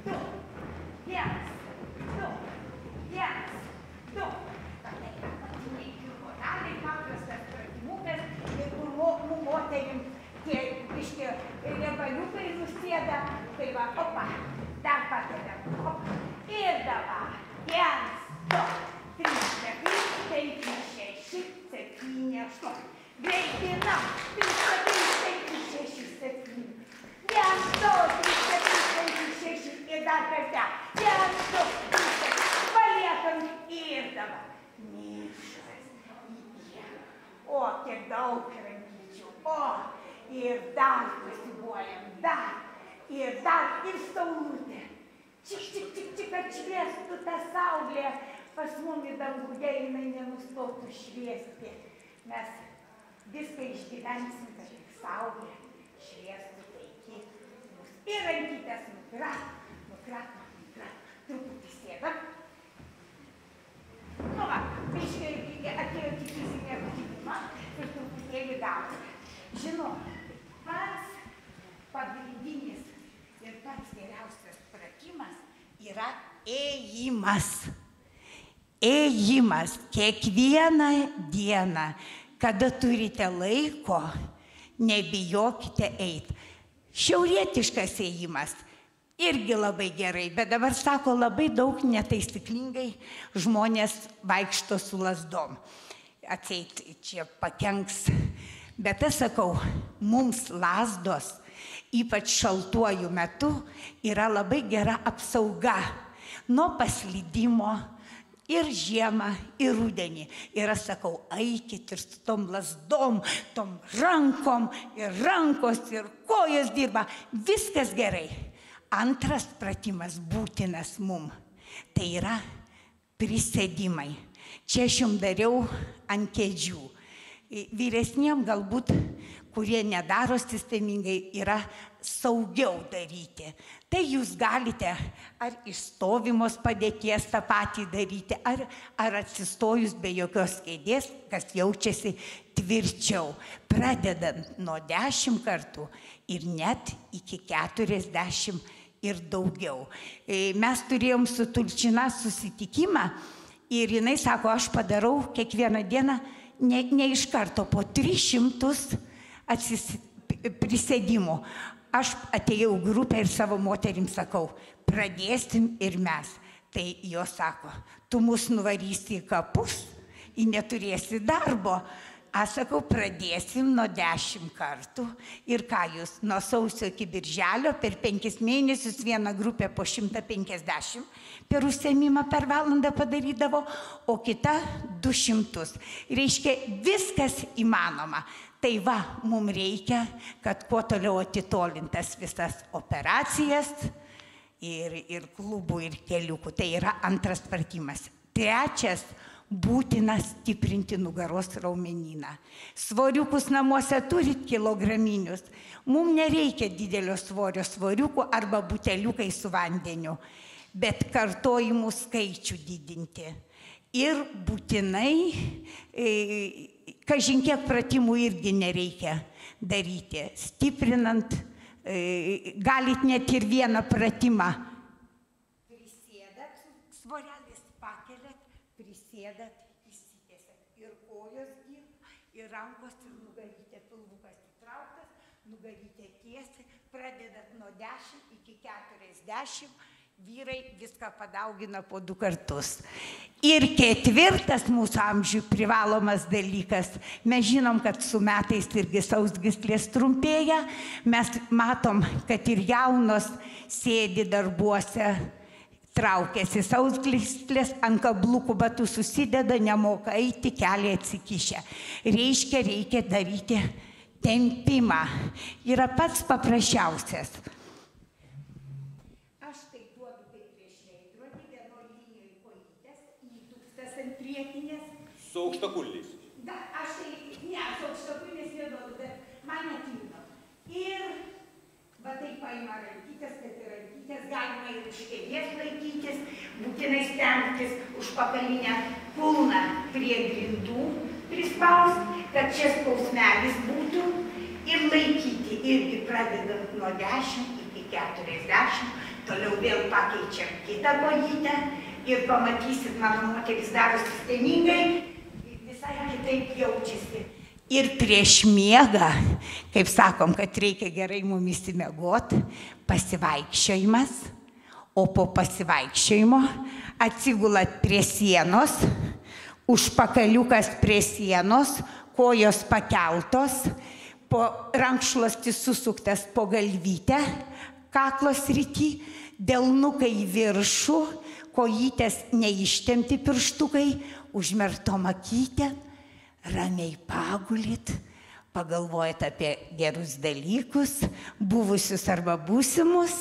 2, 1, 2, 1, 2. Patiniai kirkodaliai, paprastas pratimukas, ir kur moterim tie biški riebaliukai nusėda, tai va, opa, dar pakeliam, opa. Ir dabar 1, 2, 3, 4, 5, 6, 7, 8. Greitinam. 3, 4, 5, 6, 7. 1, 2, 3, 4, 5, 6. Ir dar kartą. 1, 2, 3, 4. Paliekam ir dabar. Nišas. O, kiek daug rankyčių. O, ir dar pasibuojam. Dar. Ir saulutė. Čik, atšviestų tą saulę. Pas mumi danguje jinai nenustotų šviesti. Mes viską išgyvensim, kad tik saulė šviestų taiki. Ir rankytės nukrat. Truputį sėdam. Nu va, atėjo tik fizinė aktyvumą ir truputėlį gaudame. Žinoma, pats pagrindinis ir pats geriausias pratimas yra ėjimas. Ėjimas kiekvieną dieną, kada turite laiko, nebijokite eiti. Šiaurietiškas ėjimas irgi labai gerai, bet dabar sako, labai daug netaisyklingai žmonės vaikšto su lazdom. Atseit, čia pakenks. Bet aš sakau, mums lazdos, ypač šaltuoju metu, yra labai gera apsauga nuo paslydimo ir žiemą, ir rudenį. Ir aš sakau, eikit ir su tom lazdom, tom rankom, ir rankos, ir kojos dirba. Viskas gerai. Antras pratimas būtinas mum. Tai yra prisėdimai. Čia aš jums dariau ant kėdžių. Vyresniem galbūt, kurie nedaro sistemingai, yra saugiau daryti. Tai jūs galite ar iš stovimos padėties tą patį daryti, ar atsistojus be jokios kėdės, kas jaučiasi tvirčiau. Pradedant nuo 10 kartų ir net iki 40 ir daugiau. Mes turėjom su Tulčina susitikimą ir jinai sako, aš padarau kiekvieną dieną ne iš karto po 300 prisėdimų. Aš atėjau grupę ir savo moterim sakau, pradėsim ir mes. Tai jos sako, tu mus nuvarysi į kapus, į neturėsi darbo. Aš sakau, pradėsim nuo 10 kartų. Ir ką jūs, nuo sausio iki birželio per 5 mėnesius vieną grupę po 150 per užsiėmimą per valandą padarydavo, o kita 200. Reiškia, viskas įmanoma. Tai va, mums reikia, kad kuo toliau atitolintas visas operacijas ir klubų, ir keliukų. Tai yra antras pratimas. Trečias, būtina stiprinti nugaros raumenyną. Svoriukus namuose turit kilograminius. Mums nereikia didelio svorio svoriukų arba buteliukai su vandeniu, bet kartojimų skaičių didinti. Ir būtinai, kažin kiek pratimų irgi nereikia daryti. Stiprinant, galit net ir vieną pratimą. Prisėdat, svorelis pakeliat, prisėdat, įsitėsat. Ir kojos dirba, ir rankos, ir nugarytė, pilvukas įtrauktas, nugarytė tiesiai. Pradedat nuo 10 iki 40. Vyrai viską padaugina po 2 kartus. Ir ketvirtas mūsų amžių privalomas dalykas. Mes žinom, kad su metais irgi sausgyslės trumpėja. Mes matom, kad ir jaunos sėdi darbuose, Traukiasi sausgyslės, ant kablukų batų susideda, nemoka eiti, keliai atsikišę. Reikia daryti tempimą. Yra pats paprasčiausias. Aš tai duodu kaip prieš veidrodį, vienoj linijoje kojytės, įdūkstas ant priekinės. Su aukštakulniais. Aš tai, ne, su aukštakulniais neduodu, bet man netinka. Ir va taip paima rankytės, kad ir rankytės, galima ir iš kėdės laikytis, būtinai stengtis užpakalinę kulną prie grindų prispausti, kad čia skausmelis būtų ir laikyti irgi pradedant nuo 10 iki 40, toliau vėl pakeičiam kitą kojytę ir pamatysit, mano moteris daro sistemingai, visai kitaip jaučiasi. Ir prieš miegą, kaip sakom, kad reikia gerai mumis įmiegot, pasivaikščiojimas, o po pasivaikščiojimo atsigulat prie sienos, užpakaliukas prie sienos, kojos pakeltos, po rankšluostis susuktas po galvytę, kaklo srity, delnukai į viršų, kojytės neištempti pirštukai, užmerktom akytėm, ramiai pagulit, pagalvojat apie gerus dalykus, buvusius arba būsimus,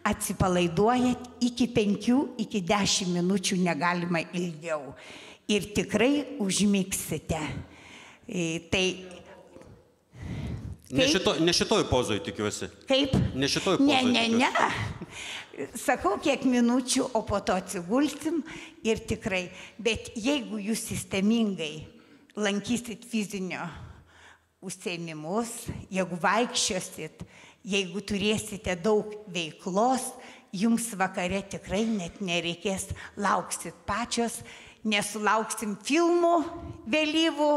atsipalaiduojat iki 5, iki 10 minučių, negalima ilgiau. Ir tikrai užmigsite. Tai... Ne šitoj pozoj, tikiuosi. Kaip? Ne šitoj pozoj. Ne. Sakau, kiek minučių, o po to atsigulsim ir tikrai. Bet jeigu jūs sistemingai lankysit fizinio užsiėmimus, jeigu vaikščiosit, jeigu turėsite daug veiklos, jums vakare tikrai net nereikės, lauksit pačios, nesulauksim filmų vėlyvų,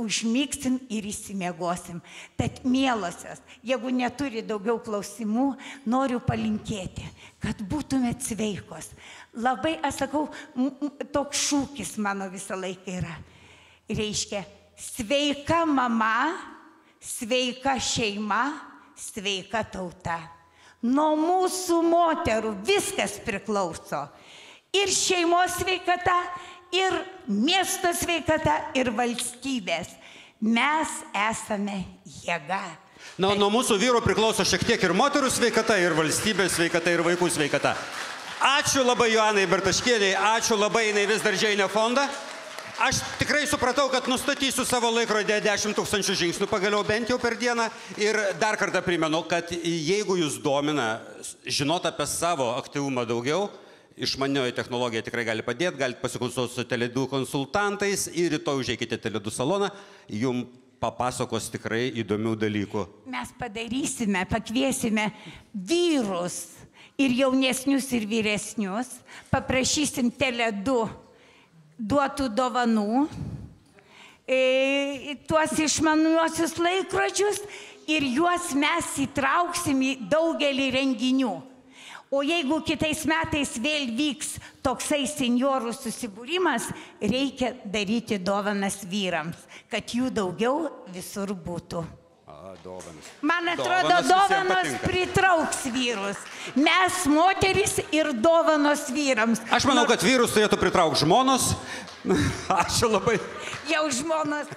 užmigsim ir įsimiegosim. Tad mielosios, jeigu neturi daugiau klausimų, noriu palinkėti, kad būtumėt sveikos. Labai, aš sakau, toks šūkis mano visą laiką yra. Reiškia, sveika mama, sveika šeima, sveika tauta. Nuo mūsų moterų viskas priklauso. Ir šeimos sveikata, ir miesto sveikata, ir valstybės. Mes esame jėga. Na, nuo mūsų vyrų priklauso šiek tiek ir moterų sveikata, ir valstybės sveikata, ir vaikų sveikata. Ačiū labai Joanai Bartaškienei, ačiū labai, jinai vis dar Džeinė fondą. Aš tikrai supratau, kad nustatysiu savo laikrodėje 10 000 žingsnių pagaliau bent jau per dieną. Ir dar kartą primenu, kad jeigu jūs domina žinot apie savo aktyvumą daugiau, išmanioji technologija tikrai gali padėti, galite pasikonsultuoti su Tele2 konsultantais ir rytoj užeikite Tele2 saloną, jums papasakos tikrai įdomių dalykų. Mes padarysime, pakviesime vyrus ir jaunesnius ir vyresnius, paprašysim Tele2 duotų dovanų, tuos išmaniuosius laikrodžius ir juos mes įtrauksim į daugelį renginių. O jeigu kitais metais vėl vyks toksai senjorų susibūrimas, reikia daryti dovanas vyrams, kad jų daugiau visur būtų. Man atrodo, dovanos pritrauks vyrus. Mes moteris ir dovanos vyrams. Aš manau, kad vyrus turėtų pritraukti žmonos. Ačiū labai. Jau žmonos